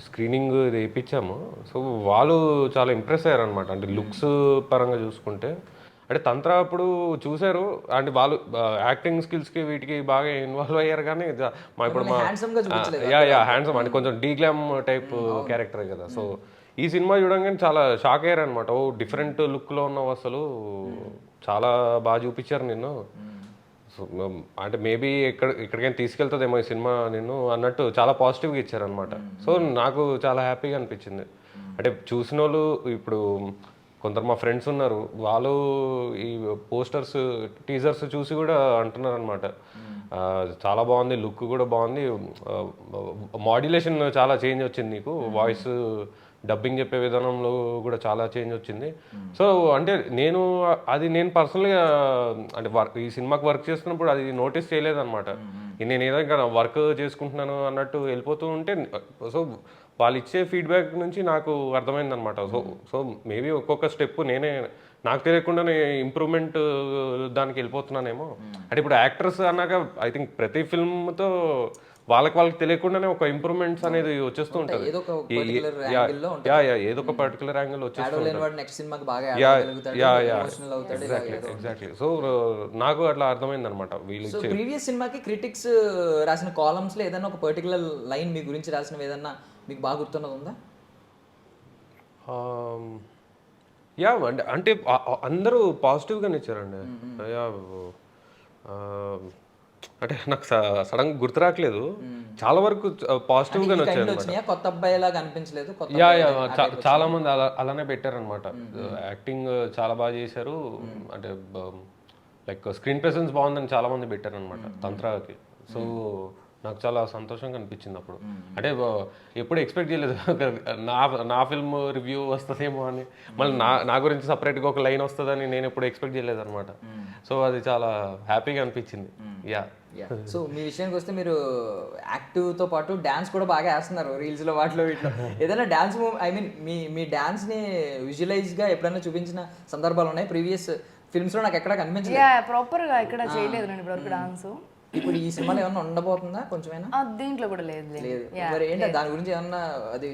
స్క్రీనింగ్ వేయించాము. సో వాళ్ళు చాలా ఇంప్రెస్ అయ్యారు అనమాట. అంటే లుక్స్ పరంగా చూసుకుంటే, అంటే తంత్ర అప్పుడు చూసారు, అంటే వాళ్ళు యాక్టింగ్ స్కిల్స్కి వీటికి బాగా ఇన్వాల్వ్ అయ్యారు. కానీ ఇప్పుడు హ్యాండ్సమ్ అంటే కొంచెం డీగ్లామ్ టైప్ క్యారెక్టర్ కదా. సో ఈ సినిమా చూడంగానే చాలా షాక్ అయ్యారు అనమాట. ఓ డిఫరెంట్ లుక్లో ఉన్నావు, అసలు చాలా బాగా చూపించారు నిన్ను. సో అంటే మేబీ ఎక్కడికైనా తీసుకెళ్తుందేమో ఈ సినిమా నిన్ను అన్నట్టు చాలా పాజిటివ్గా ఇచ్చారనమాట. సో నాకు చాలా హ్యాపీగా అనిపించింది. అంటే చూసిన వాళ్ళు ఇప్పుడు కొందరు మా ఫ్రెండ్స్ ఉన్నారు, వాళ్ళు ఈ పోస్టర్స్ టీజర్స్ చూసి కూడా అంటున్నారు అనమాట, చాలా బాగుంది, లుక్ కూడా బాగుంది, మాడ్యులేషన్ చాలా చేంజ్ వచ్చింది నీకు, వాయిస్ డబ్బింగ్ చెప్పే విధానంలో కూడా చాలా చేంజ్ వచ్చింది. సో అంటే నేను పర్సనల్గా అంటే ఈ సినిమాకి వర్క్ చేస్తున్నప్పుడు అది నోటీస్ చేయలేదన్నమాట. నేను ఏదో ఇంకా వర్క్ చేసుకుంటున్నాను అన్నట్టు వెళ్ళిపోతూ ఉంటే, సో వాళ్ళు ఇచ్చే ఫీడ్బ్యాక్ నుంచి నాకు అర్థమైందనమాట. సో మేబీ ఒక్కొక్క స్టెప్ నాకు తెలియకుండానే ఇంప్రూవ్మెంట్ దానికి వెళ్ళిపోతున్నానేమో. అంటే ఇప్పుడు యాక్టర్స్ అన్నాక ఐ థింక్ ప్రతి ఫిల్మ్తో వాళ్ళకి తెలియకుండానే ఒక ఇంప్రూవ్మెంట్స్ అనేది వచ్చేస్తూ ఉంటుంది. ఏదో ఒక పర్టికులర్ యాంగిల్ వచ్చేస్తుంది. ఎగ్జాక్ట్లీ. సో నాకు అట్లా అర్థమైంది అనమాట. వీళ్ళు ప్రీవియస్ సినిమాకి క్రిటిక్స్ రాసిన కాలమ్స్ లో ఏదైనా ఒక పర్టికులర్ లైన్ మీ గురించి రాసినవి ఏదన్నా మీకు బాగా గుర్తున్నది ఉందా? అంటే అందరూ పాజిటివ్గానే ఇచ్చారండి. అంటే నాకు సడన్ గా గుర్తు రావట్లేదు, చాలా వరకు పాజిటివ్ గానే వచ్చాయి. కొత్త అబ్బాయి లాగా అనిపించలేదు. చాలా మంది అలానే పెట్టారనమాట. యాక్టింగ్ చాలా బాగా చేశారు, అంటే లైక్ స్క్రీన్ ప్రెసెన్స్ బాగుందని చాలా మంది పెట్టారనమాట తంత్రాకి. సో నాకు చాలా సంతోషంగా అనిపించింది అప్పుడు. అంటే ఎప్పుడు ఎక్స్పెక్ట్ చేయలేదు నా ఫిల్మ్ రివ్యూ వస్తుందేమో అని, మళ్ళీ నా గురించి సపరేట్గా ఒక లైన్ వస్తుందని నేను ఎప్పుడు ఎక్స్పెక్ట్ చేయలేదు అనమాట. సో అది చాలా హ్యాపీగా అనిపించింది. సో మీ విషయానికి వస్తే మీరు యాక్టివ్తో పాటు డ్యాన్స్ కూడా బాగా వేస్తున్నారు రీల్స్లో వాటిలో వీటిలో. ఏదైనా డ్యాన్స్ ఐ మీన్ మీ డ్యాన్స్ని విజువలైజ్గా ఎప్పుడైనా చూపించిన సందర్భాలు ఉన్నాయి? ప్రీవియస్ ఫిల్మ్స్లో నాకు ఎక్కడ కనిపించలేదు. యా ప్రాపర్గా ఇక్కడ చేయలేదు నేను ఇప్పటివరకు డాన్స్. ఇప్పుడు ఈ సినిమాలో ఏమన్నా ఉండబోతుందా కొంచెమైనా? దీంట్లో కూడా లేదు లేదు. మరి ఏంటి దాని గురించి ఏమన్నా అది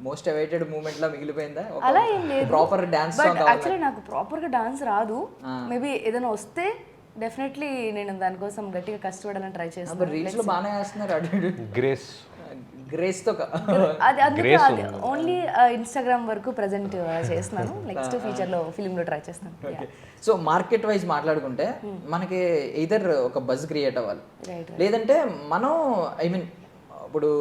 మోస్ట్ అవైటెడ్ మూమెంట్ లా మిగిలిపోయిందా? అలా ఏం లేదు, ప్రాపర్ డాన్స్ బట్ యాక్చువల్లీ నాకు ప్రాపర్గా డాన్స్ రాదు. మేబీ ఏదైనా వస్తే డెఫినెట్లీ నేను దానికోసం గట్టిగా కష్టపడాలని ట్రై చేస్తాను. రీల్స్ లో బాగానే వేస్తున్నారు అటు గ్రేస్ తో. అది అందుకే అది ఓన్లీ ఇన్స్టాగ్రామ్ వరకు ప్రెజెంట్ చేస్తున్నాను. నెక్స్ట్ ఫ్యూచర్ లో ఫిల్మ్ లో ట్రై చేస్తాను. సో మార్కెట్ వైజ్ మాట్లాడుకుంటే మనకి ఎయిదర్ ఒక బజ్ క్రియేట్ అవ్వాలి, లేదంటే మనం ఐ మీన్ ఇప్పుడు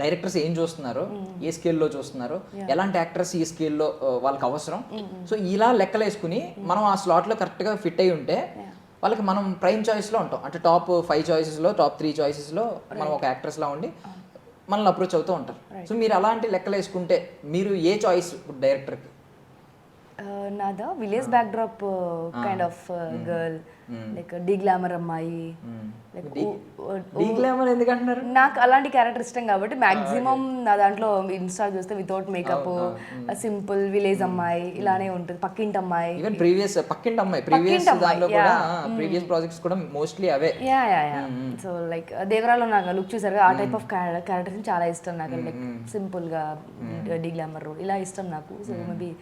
డైరెక్టర్స్ ఏం చూస్తున్నారు, ఏ స్కేల్లో చూస్తున్నారు, ఎలాంటి యాక్టర్స్ ఈ స్కేల్లో వాళ్ళకి అవసరం, సో ఇలా లెక్కలు వేసుకుని మనం ఆ స్లాట్లో కరెక్ట్గా ఫిట్ అయి ఉంటే వాళ్ళకి మనం ప్రైమ్ చాయిస్లో ఉంటాం. అంటే టాప్ 5 చాయిసెస్లో టాప్ 3 చాయిసెస్లో మనం ఒక యాక్ట్రెస్లా ఉండి మనల్ని అప్రోచ్ అవుతూ ఉంటారు. సో మీరు అలాంటి లెక్కలు వేసుకుంటే మీరు ఏ చాయిస్ డైరెక్టర్కి? నాదా village back drop kind of girl, like D glamour అమ్మాయి. ఎందుకంటున్నారు? నాకు అలాంటి క్యారెక్టర్ ఇష్టం కాబట్టి మాక్సిమం నా దాంట్లో ఇన్స్టా చూస్తే వితౌట్ మేకప్ సింపుల్ విలేజ్ అమ్మాయి ఇలానే ఉంటుంది. పక్కింటి అమ్మాయి, ఈవెన్ ప్రీవియస్ పక్కింటి అమ్మాయి ప్రీవియస్ దాంట్లో కూడా ప్రీవియస్ ప్రాజెక్ట్స్ కూడా మోస్ట్లీ అవే. యా సో లైక్ దేవరాలో నాకు లుక్ చూసారు, ఆ టైప్ ఆఫ్ క్యారెక్టర్స్ చాలా ఇష్టం నాకు. లైక్ సింపుల్ గా డీ గ్లామర్ రోల్ ఇలా ఇష్టం నాకు. సో మేబీ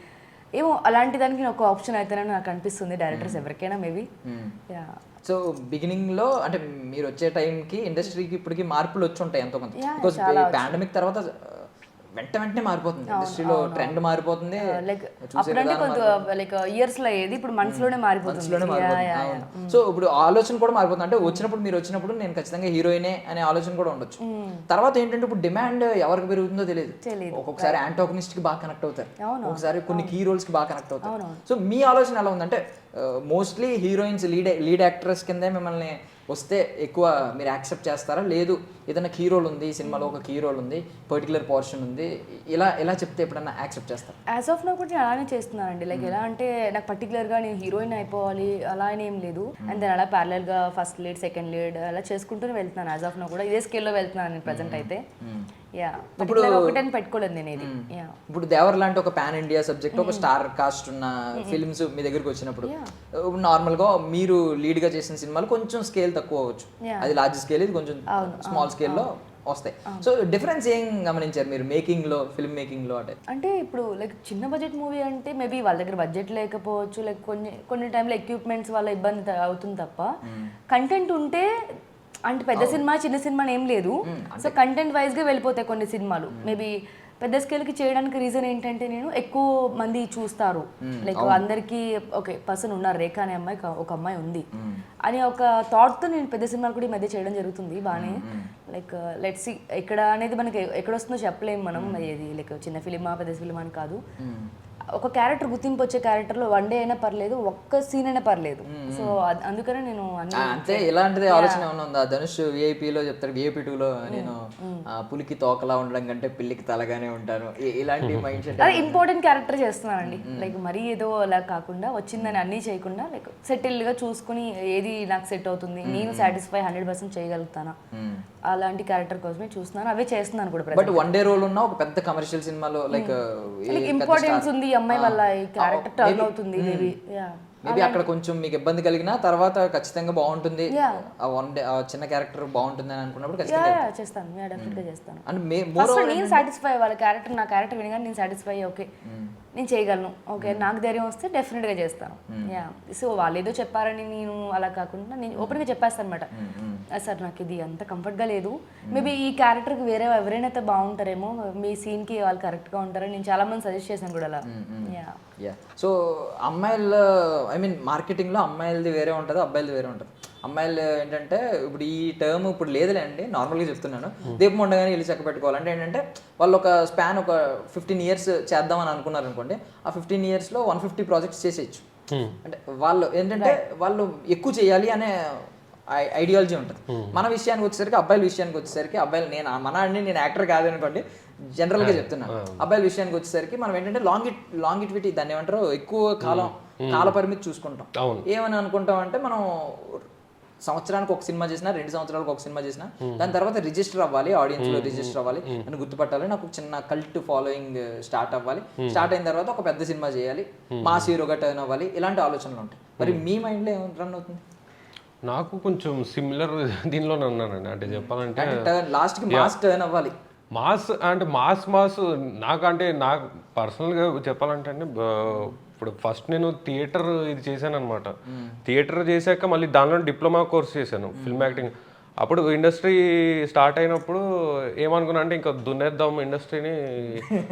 ఏమో అలాంటి దానికి ఒక ఆప్షన్ అయితేనని నాకు అనిపిస్తుంది డైరెక్టర్స్ ఎవరికైనా మేబీ. యా సో బిగినింగ్ లో అంటే మీరు వచ్చే టైంకి ఇండస్ట్రీకి ఇప్పటికి మార్పులు వచ్చి ఉంటాయి ఎంతో మంది. బికాస్ పాండమిక్ తర్వాత వెంటనే మారిపోతుంది ఇండస్ట్రీలో, ట్రెండ్ మారిపోతుంది. లైక్ అప్పుడంటే కొంత లైక్ ఇయర్స్ లో ఏది ఇప్పుడు మంత్స్ లోనే మారిపోతుంది. సో ఇప్పుడు ఆలోచన కూడా మారిపోతుంది. అంటే వచ్చినప్పుడు మీరు వచ్చినప్పుడు నేను ఖచ్చితంగా హీరోయినే అనే ఆలోచన కూడా ఉండొచ్చు. తర్వాత ఏంటంటే ఇప్పుడు డిమాండ్ ఎవరికి పెరుగుతుందో తెలియదు. ఒక్కొక్కసారి యాంటాగనిస్ట్ కి బాగా కనెక్ట్ అవుతారు, ఒకసారి కొన్ని కీ రోల్స్ కి బాగా కనెక్ట్ అవుతారు. సో మీ ఆలోచన ఎలా ఉందంటే మోస్ట్లీ హీరోయిన్స్ లీడ్ యాక్ట్రెస్ కిందే మిమ్మల్ని వస్తే ఎక్కువ మీరు యాక్సెప్ట్ చేస్తారా, లేదు ఏదైనా కీ రోల్ ఉంది సినిమాలో, ఒక కీ రోల్ ఉంది, పర్టికులర్ పోర్షన్ ఉంది, ఇలా చెప్తే ఎప్పుడన్నా యాక్సెప్ట్ చేస్తారు? యాజ్ ఆఫ్ నౌ కూడా నేను అలానే చేస్తున్నానండి. లైక్ ఎలా అంటే నాకు పర్టికులర్గా నేను హీరోయిన్ అయిపోవాలి అలా అని ఏం లేదు. అండ్ దెన్ అలా ప్యారలల్గా ఫస్ట్ లీడ్ సెకండ్ లీడ్ అలా చేసుకుంటూనే వెళ్తున్నాను. యాజ్ ఆఫ్ నౌ కూడా ఇదే స్కేల్లో వెళ్తున్నాను నేను ప్రజెంట్ అయితే. యా ఇప్పుడు ఒకటని పెట్టుకోలేదు నేను ఇది. ఇప్పుడు దేవర్ లాంటి ఒక పాన్ ఇండియా సబ్జెక్ట్, ఒక స్టార్ కాస్ట్ ఉన్న ఫిల్మ్స్ మీ దగ్గరికి వచ్చినప్పుడు నార్మల్ గా మీరు లీడ్ గా చేసిన సినిమాలు కొంచెం స్కేల్ తక్కువ అవ్వచ్చు, అది లార్జ్ స్కేల్, ఇది కొంచెం స్మాల్ స్కేల్లో వస్తాయి. సో డిఫరెన్స్ ఏం గమనించారు మీరు మేకింగ్ లో, ఫిల్మ్ మేకింగ్ లో? అంటే ఇప్పుడు లైక్ చిన్న బడ్జెట్ మూవీ అంటే మేబీ వాళ్ళ దగ్గర బడ్జెట్ లేకపోవచ్చు, లైక్ కొన్ని టైంలో ఎక్విప్మెంట్స్ వల్ల ఇబ్బంది అవుతుంది తప్ప, కంటెంట్ ఉంటే అంటే పెద్ద సినిమా చిన్న సినిమా ఏం లేదు. సో కంటెంట్ వైజ్ గా వెళ్ళిపోతాయి కొన్ని సినిమాలు. మేబీ పెద్ద స్కేల్ కి చేయడానికి రీజన్ ఏంటంటే నేను ఎక్కువ మంది చూస్తారు, లైక్ అందరికి ఓకే పర్సన్ ఉన్నారు, రేఖ అనే అమ్మాయి ఒక అమ్మాయి ఉంది అని ఒక థాట్ తో నేను పెద్ద సినిమాలు కూడా ఈ మధ్య చేయడం జరుగుతుంది బాగానే. లైక్ లెట్స్ సీ ఎక్కడ అనేది మనకి ఎక్కడ వస్తుందో చెప్పలేము మనం, ఏది లైక్ చిన్న ఫిలిమా పెద్ద ఫిలిమా అని కాదు. ఒక క్యారెక్టర్ గుర్తింపు వచ్చే క్యారెక్టర్ లో వన్ డే అయినా పర్లేదు, ఒక్క సీన్ అయినా పర్లేదు. సో అందుకనే నేను అంతే. ఇలాంటిది ఆలోచన ఏమన్నా ఉందా? ధనుష్ విఐపిలో చెప్తాడు, విఐపి 2లో నేను పులికి తోకలా ఉండడం కంటే పిల్లికి తలగానే ఉంటాను, ఇలాంటి మైండ్ సెట్. అదే ఇంపార్టెంట్ క్యారెక్టర్ చేస్తున్నానండి. లైక్ మరీ ఏదో అలా కాకుండా వచ్చిందని అన్నీ చేయకుండా లైక్ సెటిల్ గా చూసుకుని ఏది నాకు సెట్ అవుతుంది, నేను సాటిస్ఫై 100% చేయగలుగుతానా, అలాంటి క్యారెక్టర్ కోసమే చూస్తున్నాను, అవే చేస్తున్నాను కూడా. బట్ వన్ డే రోల్ ఉన్న ఒక పెద్ద కమర్షియల్ సినిమాలో లైక్ ఇంపార్టెన్స్ ఉంది అమ్మాయి వల్ల ఈ క్యారెక్టర్ టర్న్ అవుతుంది. మేబీ అక్కడ కొంచెం మీకు ఇబ్బంది కలిగినా తర్వాత ఖచ్చితంగా బాగుంటుంది, వన్ డే చిన్న క్యారెక్టర్ బాగుంటుంది అని అనుకున్నప్పుడు ఖచ్చితంగా చేస్తాను, డెఫినెట్గా చేస్తాను. అంటే ఫస్ట్ నేను సాటిస్ఫై వాళ్ళ క్యారెక్టర్, నా క్యారెక్టర్ వినగానే నేను సాటిస్ఫై ఓకే నేను చేయగలను, ఓకే నాకు ధైర్యం వస్తే డెఫినెట్గా చేస్తాను. యా సో వాళ్ళు ఏదో చెప్పారని నేను అలా కాకుండా నేను ఓపెన్గా చెప్పేస్తాను అనమాట, సార్ నాకు ఇది అంత కంఫర్ట్గా లేదు, మేబీ ఈ క్యారెక్టర్కి వేరే ఎవరైనా అయితే బాగుంటారేమో, మీ సీన్కి వాళ్ళు కరెక్ట్గా ఉంటారని నేను చాలా మంది సజెస్ట్ చేశాను కూడా అలా. యా సో అమ్మాయిలు ఐ మీన్ మార్కెటింగ్లో అమ్మాయిలది వేరే ఉంటుంది, అబ్బాయిలది వేరే ఉంటుంది. అమ్మాయిలు ఏంటంటే ఇప్పుడు ఈ టర్మ్ ఇప్పుడు లేదులే అండి, నార్మల్గా చెప్తున్నాను, దీపం ఉండగానే ఇల్లు చక్క పెట్టుకోవాలంటే ఏంటంటే వాళ్ళు ఒక స్పాన్ ఒక 15 years చేద్దామని అనుకున్నారు అనుకోండి, ఆ 15 yearsలో 150 ప్రాజెక్ట్స్ చేసేయచ్చు. అంటే వాళ్ళు ఏంటంటే వాళ్ళు ఎక్కువ చేయాలి అనే ఐడియాలజీ ఉంటుంది. మన విషయానికి వచ్చేసరికి, అబ్బాయిల విషయానికి వచ్చేసరికి, అబ్బాయిలు నేను యాక్టర్ కాదనుకోండి, జనరల్గా చెప్తున్నాను, అబ్బాయిల విషయానికి వచ్చేసరికి మనం ఏంటంటే లాంగిటివిటీ దాన్ని ఏమంటారు, ఎక్కువ కాల పరిమితి చూసుకుంటాం. ఏమని అనుకుంటాం అంటే మనం సంవత్సరానికి ఒక సినిమా చేసినా 2 సంవత్సరాలకు ఒక సినిమా చేసినా దాని తర్వాత రిజిస్టర్ అవ్వాలి, ఆడియన్స్లో రిజిస్టర్ అవ్వాలి, నన్ను గుర్తుపట్టాలి, నాకు చిన్న కల్ట్ ఫాలోయింగ్ స్టార్ట్ అవ్వాలి, స్టార్ట్ అయిన తర్వాత ఒక పెద్ద సినిమా చేయాలి, మాస్ హీరోగా టర్న్ అవ్వాలి, ఇలాంటి ఆలోచనలు ఉంటాయి. మరి మీ మైండ్లో ఏం రన్ అవుతుంది? నాకు కొంచెం సిమిలర్ దీనిలోనే ఉన్నానండి. అంటే చెప్పాలంటే లాస్ట్కి మాస్ టర్న్ అవ్వాలి. మాస్ అంటే మాస్ నాకు పర్సనల్గా చెప్పాలంటే అండి, ఇప్పుడు ఫస్ట్ నేను థియేటర్ ఇది చేశాను అనమాట. థియేటర్ చేశాక మళ్ళీ దానిలో డిప్లొమా కోర్స్ చేశాను ఫిల్మ్ యాక్టింగ్. అప్పుడు ఇండస్ట్రీ స్టార్ట్ అయినప్పుడు ఏమనుకున్నా అంటే ఇంకా దున్నేద్దాం ఇండస్ట్రీని,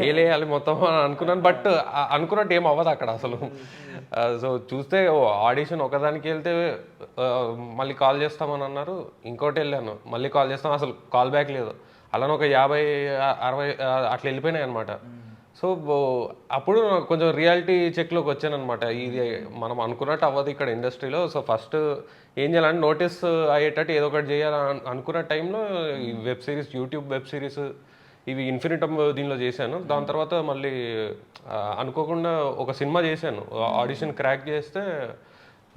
ఏలేయాలి మొత్తం అని అనుకున్నాను. బట్ అనుకున్నట్టు ఏం అవ్వదు అక్కడ అసలు. సో చూస్తే ఆడిషన్ ఒకదానికి వెళ్తే మళ్ళీ కాల్ చేస్తామని అన్నారు, ఇంకోటి వెళ్ళాను మళ్ళీ కాల్ చేస్తాం, అసలు కాల్ బ్యాక్ లేదు. అలానే ఒక 50-60 అట్లా వెళ్ళిపోయినాయి అనమాట. సో అప్పుడు కొంచెం రియాలిటీ చెక్లోకి వచ్చానమాట. ఇది మనం అనుకున్నట్టు అవ్వదు ఇక్కడ ఇండస్ట్రీలో. సో ఫస్ట్ ఏం చేయాలంటే నోటీస్ అయ్యేటట్టు ఏదో ఒకటి చేయాలని అనుకున్న టైంలో ఈ web series, YouTube web series ఇవి ఇన్ఫినిటమ్ దీనిలో చేశాను. దాని తర్వాత మళ్ళీ అనుకోకుండా ఒక సినిమా చేశాను, ఆడిషన్ క్రాక్ చేస్తే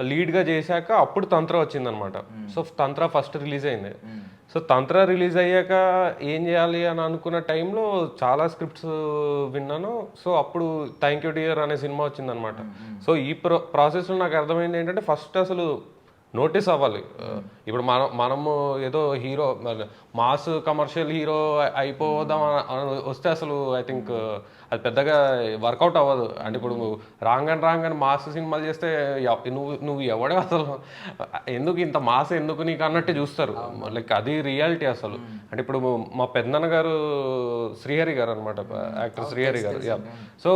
లీడ్గా చేశాక అప్పుడు తంత్ర వచ్చిందనమాట. సో తంత్ర ఫస్ట్ రిలీజ్ అయింది. సో తంత్ర రిలీజ్ అయ్యాక ఏం చేయాలి అని అనుకున్న టైంలో చాలా స్క్రిప్ట్స్ విన్నాను. సో అప్పుడు థ్యాంక్ యూ డియర్ అనే సినిమా వచ్చిందనమాట. సో ఈ ప్రాసెస్లో నాకు అర్థమైంది ఏంటంటే ఫస్ట్ అసలు నోటీస్ అవ్వాలి. ఇప్పుడు మనము ఏదో హీరో మాస్ కమర్షియల్ హీరో అయిపోదాం వస్తే అసలు ఐ థింక్ అది పెద్దగా వర్కౌట్ అవ్వదు. అంటే ఇప్పుడు రాంగన్ మాస్ సినిమాలు చేస్తే నువ్వు ఎవడే అసలు, ఎందుకు ఇంత మాస్ ఎందుకు నీకు అన్నట్టు చూస్తారు. లైక్ అది రియాలిటీ అసలు. అంటే ఇప్పుడు మా పెద్దనాన్న గారు శ్రీహరి గారు అనమాట, యాక్టర్ శ్రీహరి గారు. సో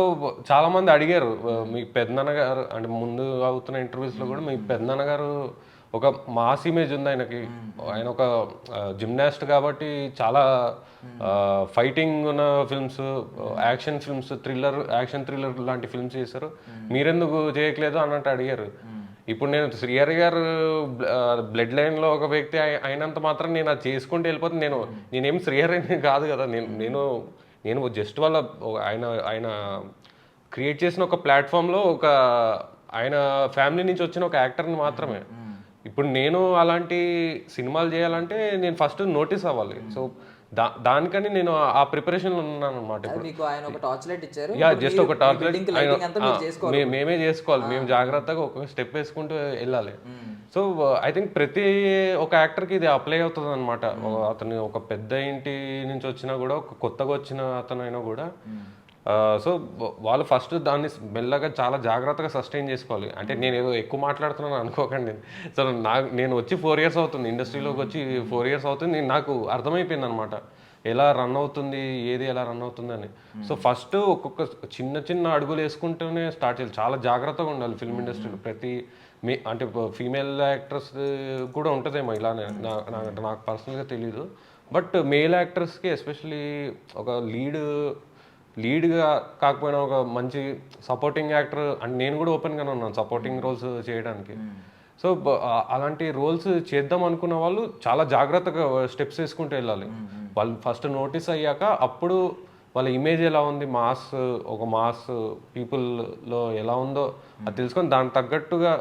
చాలా మంది అడిగారు మీ పెద్దనాన్న గారు, అంటే ముందు అవుతున్న ఇంటర్వ్యూస్లో కూడా మీ పెద్దనాన్న గారు ఒక మాస్ ఇమేజ్ ఉంది ఆయనకి, ఆయన ఒక జిమ్నాస్ట్ కాబట్టి చాలా ఫైటింగ్ ఉన్న films, action films, action thriller లాంటి ఫిల్మ్స్ చేశారు, మీరెందుకు చేయట్లేదు అన్నట్టు అడిగారు. ఇప్పుడు నేను శ్రీహరి గారు బ్లడ్ లైన్లో ఒక వ్యక్తి అయినంత మాత్రం నేను అది చేసుకుంటూ వెళ్ళిపోతే నేనేం శ్రీహరి కాదు కదా. నేను జస్ట్ వాళ్ళ ఆయన క్రియేట్ చేసిన ఒక ప్లాట్ఫామ్లో ఒక ఆయన ఫ్యామిలీ నుంచి వచ్చిన ఒక యాక్టర్ని మాత్రమే. ఇప్పుడు నేను అలాంటి సినిమాలు చేయాలంటే నేను ఫస్ట్ నోటీస్ అవ్వాలి. సో దానికని నేను ఆ ప్రిపరేషన్లో ఉన్నాను అనమాట. జస్ట్ ఒక టార్చ్ లైట్ మేమే చేసుకోవాలి, మేము జాగ్రత్తగా ఒక స్టెప్ వేసుకుంటూ వెళ్ళాలి. సో ఐ థింక్ ప్రతి ఒక యాక్టర్కి ఇది అప్లై అవుతుంది అనమాట. అతను ఒక పెద్ద ఇంటి నుంచి వచ్చినా కూడా, ఒక కొత్తగా వచ్చిన అతనైనా కూడా, సో వాళ్ళు ఫస్ట్ దాన్ని మెల్లగా చాలా జాగ్రత్తగా సస్టైన్ చేసుకోవాలి. అంటే నేను ఏదో ఎక్కువ మాట్లాడుతున్నాను అనుకోకండి. సో నేను వచ్చి 4 years అవుతుంది, ఇండస్ట్రీలోకి వచ్చి 4 years అవుతుంది. నాకు అర్థమైపోయింది అనమాట ఎలా రన్ అవుతుంది, ఏది ఎలా రన్ అవుతుంది అని. సో ఫస్ట్ ఒక్కొక్క చిన్న అడుగులు వేసుకుంటూనే స్టార్ట్ చేయాలి. చాలా జాగ్రత్తగా ఉండాలి ఫిల్మ్ ఇండస్ట్రీలో. అంటే ఫీమేల్ యాక్టర్స్ కూడా ఉంటుందేమో ఇలానే, నాకు పర్సనల్గా తెలీదు. బట్ మేల్ యాక్టర్స్కి ఎస్పెషలీ ఒక లీడ్గా కాకపోయినా ఒక మంచి సపోర్టింగ్ యాక్టర్, అంటే నేను కూడా ఓపెన్గానే ఉన్నాను సపోర్టింగ్ రోల్స్ చేయడానికి. సో అలాంటి రోల్స్ చేద్దాం అనుకున్న వాళ్ళు చాలా జాగ్రత్తగా స్టెప్స్ వేసుకుంటూ వెళ్ళాలి. వాళ్ళు ఫస్ట్ నోటీస్ అయ్యాక అప్పుడు వాళ్ళ ఇమేజ్ ఎలా ఉంది, ఒక మాస్ పీపుల్లో ఎలా ఉందో అది తెలుసుకొని దానికి తగ్గట్టుగా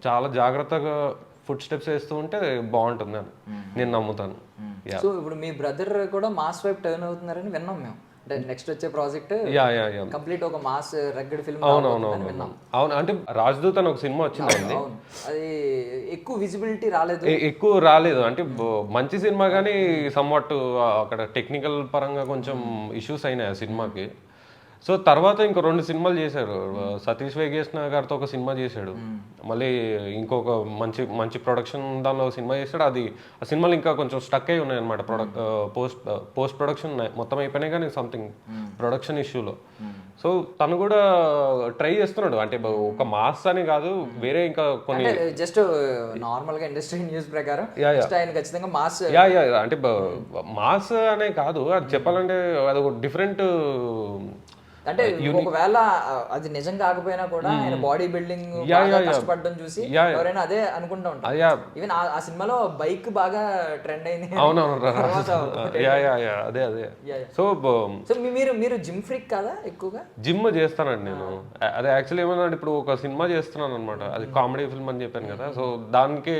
చాలా జాగ్రత్తగా ఫుడ్ స్టెప్స్ వేస్తూ ఉంటే బాగుంటుంది అని నేను నమ్ముతాను. సో ఇప్పుడు మీ బ్రదర్ కూడా మాస్ వైపు టర్న్ అవుతున్నారని విన్నాం మేము. అంటే నెక్స్ట్ వచ్చే ప్రాజెక్ట్ కంప్లీట్ ఒక మాస్ రగ్గడ్ ఫిల్మ్. అవును, అంటే రాజదూత్ అని ఒక సినిమా వచ్చిందండి. అది ఎక్కువ విజిబిలిటీ రాలేదు, అంటే మంచి సినిమా కానీ సమ్వాట్ అక్కడ టెక్నికల్ పరంగా కొంచెం ఇష్యూస్ అయినాయి ఆ సినిమాకి. సో తర్వాత ఇంకో 2 సినిమాలు చేశారు. సతీష్ వేగేశ్న గారితో ఒక సినిమా చేశాడు, మళ్ళీ ఇంకొక మంచి ప్రొడక్షన్ దానిలో సినిమా చేశాడు. ఆ సినిమాలు ఇంకా కొంచెం స్టక్ అయి ఉన్నాయి అనమాట. పోస్ట్ ప్రొడక్షన్ మొత్తం అయిపోయినాయి కానీ సంథింగ్ ప్రొడక్షన్ ఇష్యూలో. సో తను కూడా ట్రై చేస్తున్నాడు. అంటే ఒక మాస్ అని కాదు, వేరే ఇంకా కొన్ని జస్ట్ నార్మల్ గా ఇండస్ట్రీ న్యూస్ ప్రకారం ఖచ్చితంగా మాస్ అంటే మాస్ అనే కాదు, అది చెప్పాలంటే అది ఒక డిఫరెంట్ అంటే ఒకవేళ అది నిజం కాకపోయినా కూడా ఆయన బాడీ బిల్డింగ్ కష్టపడడం చూసి ఎవరైనా అదే అనుకుంటా ఉంటారు. ఈవెన్ ఆ సినిమాలో బైక్ బాగా ట్రెండ్ అయింది. సో మీరు జిమ్ ఫ్రీక్ కదా ఎక్కువగా? జిమ్ చేస్తానండి నేను. అదే యాక్చువల్లీ ఏమన్నా ఇప్పుడు ఒక సినిమా చేస్తున్నాను అనమాట, అది కామెడీ ఫిల్మ్ అని చెప్పాను కదా, సో దానికి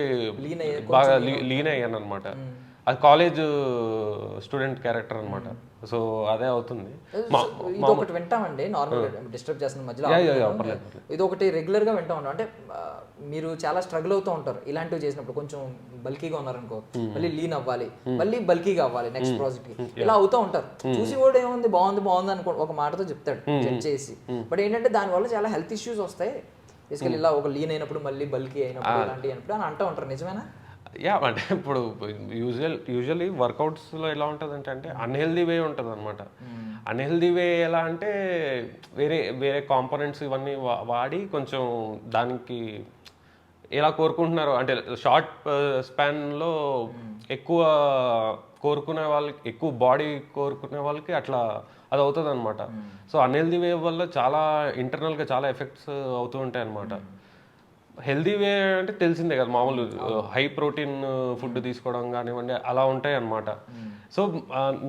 బాగా లీన్ అయ్యాను అనమాట. అది కాలేజ్ స్టూడెంట్ క్యారెక్టర్ అనమాట, సో అదే అవుతుంది. ఇది ఒకటి వింటామండి, నార్మల్ డిస్టర్బ్ చేస్తున్న మధ్యలో ఇది ఒకటి రెగ్యులర్ గా వింటా ఉంటాం. అంటే మీరు చాలా స్ట్రగుల్ అవుతూ ఉంటారు ఇలాంటివి చేసినప్పుడు. కొంచెం బల్కీగా ఉన్నారనుకో, మళ్ళీ లీన్ అవ్వాలి, మళ్ళీ బల్కీగా అవ్వాలి నెక్స్ట్ ప్రాజెక్ట్ కి, ఇలా అవుతూ ఉంటారు. చూసి కూడా ఏముంది బాగుంది అనుకో ఒక మాటతో చెప్తాడు జడ్జ్ చేసి. బట్ ఏంటంటే దానివల్ల చాలా హెల్త్ ఇష్యూస్ వస్తాయి బేసికలీ. ఇలా ఒక లీన్ అయినప్పుడు మళ్ళీ బల్కీ అయినప్పుడు ఇలాంటి అయినప్పుడు అని అంటూ ఉంటారు. నిజమేనా? అంటే ఇప్పుడు యూజువల్లీ వర్కౌట్స్లో ఎలా ఉంటుంది అంటే అన్హెల్దీ వే ఉంటుంది అనమాట. అన్హెల్దీ వే ఎలా అంటే వేరే కాంపోనెంట్స్ ఇవన్నీ వాడి కొంచెం దానికి ఎలా కోరుకుంటున్నారు అంటే షార్ట్ స్పాన్లో ఎక్కువ కోరుకునే వాళ్ళకి, ఎక్కువ బాడీ కోరుకునే వాళ్ళకి అట్లా అది అవుతుంది అనమాట. సో అన్హెల్దీ వే వల్ల చాలా ఇంటర్నల్గా చాలా ఎఫెక్ట్స్ అవుతూ ఉంటాయి అనమాట. హెల్దీ వే అంటే తెలిసిందే కదా, మామూలు హై ప్రోటీన్ ఫుడ్ తీసుకోవడం కానివ్వండి అలా ఉంటాయి అన్నమాట. సో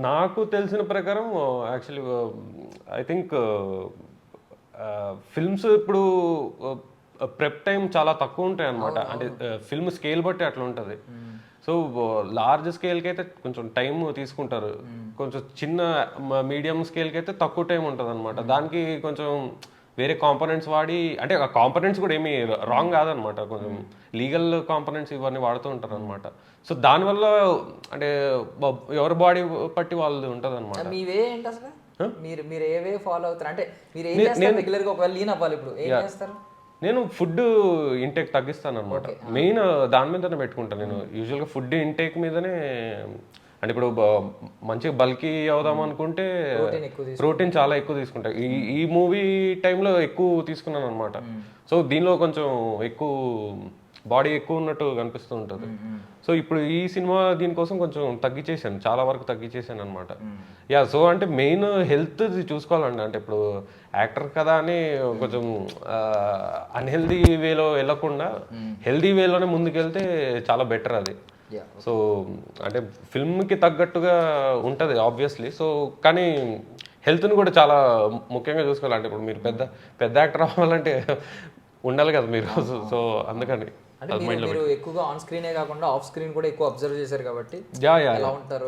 నాకు తెలిసిన ప్రకారం యాక్చువల్లీ ఐ థింక్ ఫిల్మ్స్ ఇప్పుడు ప్రెప్ టైం చాలా తక్కువ ఉంటాయి అన్నమాట. అంటే ఫిల్మ్ స్కేల్ బట్టి అట్లా ఉంటుంది. సో లార్జ్ స్కేల్కి అయితే కొంచెం టైం తీసుకుంటారు, కొంచెం చిన్న మీడియం స్కేల్కి అయితే తక్కువ టైం ఉంటుంది అనమాట. దానికి కొంచెం వేరే కాంపోనెంట్స్ వాడి, అంటే ఆ కాంపోనెంట్స్ కూడా ఏమీ రాంగ్ కాదనమాట, కొంచెం లీగల్ కాంపోనెంట్స్ ఇవన్నీ వాడుతూ ఉంటారు అనమాట. సో దానివల్ల అంటే ఎవరి బాడీ బట్టి వాళ్ళు ఉంటుంది అనమాట. మీ వే ఏంటి అసలు? మీరు ఏ వే ఫాలో అవుతారు? అంటే మీరు ఏం చేస్తారు రెగ్యులర్గా? ఒకవేళ లీన్ అవ్వాలి ఇప్పుడు ఏం చేస్తారు? నేను ఫుడ్ ఇంటేక్ తగ్గిస్తాను అనమాట. మెయిన్ దాని మీదనే పెట్టుకుంటాను నేను. యూజువల్గా ఫుడ్ ఇంటేక్ మీదనే, అంటే ఇప్పుడు మంచిగా బల్కీ అవుదాం అనుకుంటే ప్రోటీన్ చాలా ఎక్కువ తీసుకుంటాను. ఈ మూవీ టైంలో ఎక్కువ తీసుకున్నాను అనమాట. సో దీనిలో కొంచెం ఎక్కువ బాడీ ఎక్కువ ఉన్నట్టు కనిపిస్తూ ఉంటుంది. సో ఇప్పుడు ఈ సినిమా దీనికోసం కొంచెం తగ్గించేసాను, చాలా వరకు తగ్గించేసాను అనమాట. సో అంటే మెయిన్ హెల్త్ చూసుకోవాలండి. అంటే ఇప్పుడు యాక్టర్ కదా అని కొంచెం అన్హెల్దీ వేలో వెళ్ళకుండా హెల్దీ వేలోనే ముందుకెళ్తే చాలా బెటర్ అది. సో అంటే ఫిల్మ్కి తగ్గట్టుగా ఉంటుంది ఆబ్వియస్లీ. సో కానీ హెల్త్ని కూడా చాలా ముఖ్యంగా చూసుకోవాలి. అంటే ఇప్పుడు మీరు పెద్ద యాక్టర్ అవ్వాలంటే ఉండాలి కదా మీరు. సో అందుకని మీరు ఎక్కువగా ఆన్ స్క్రీనే కాకుండా ఆఫ్ స్క్రీన్ కూడా ఎక్కువ అబ్జర్వ్ చేశారు కాబట్టి ఎలా ఉంటారు,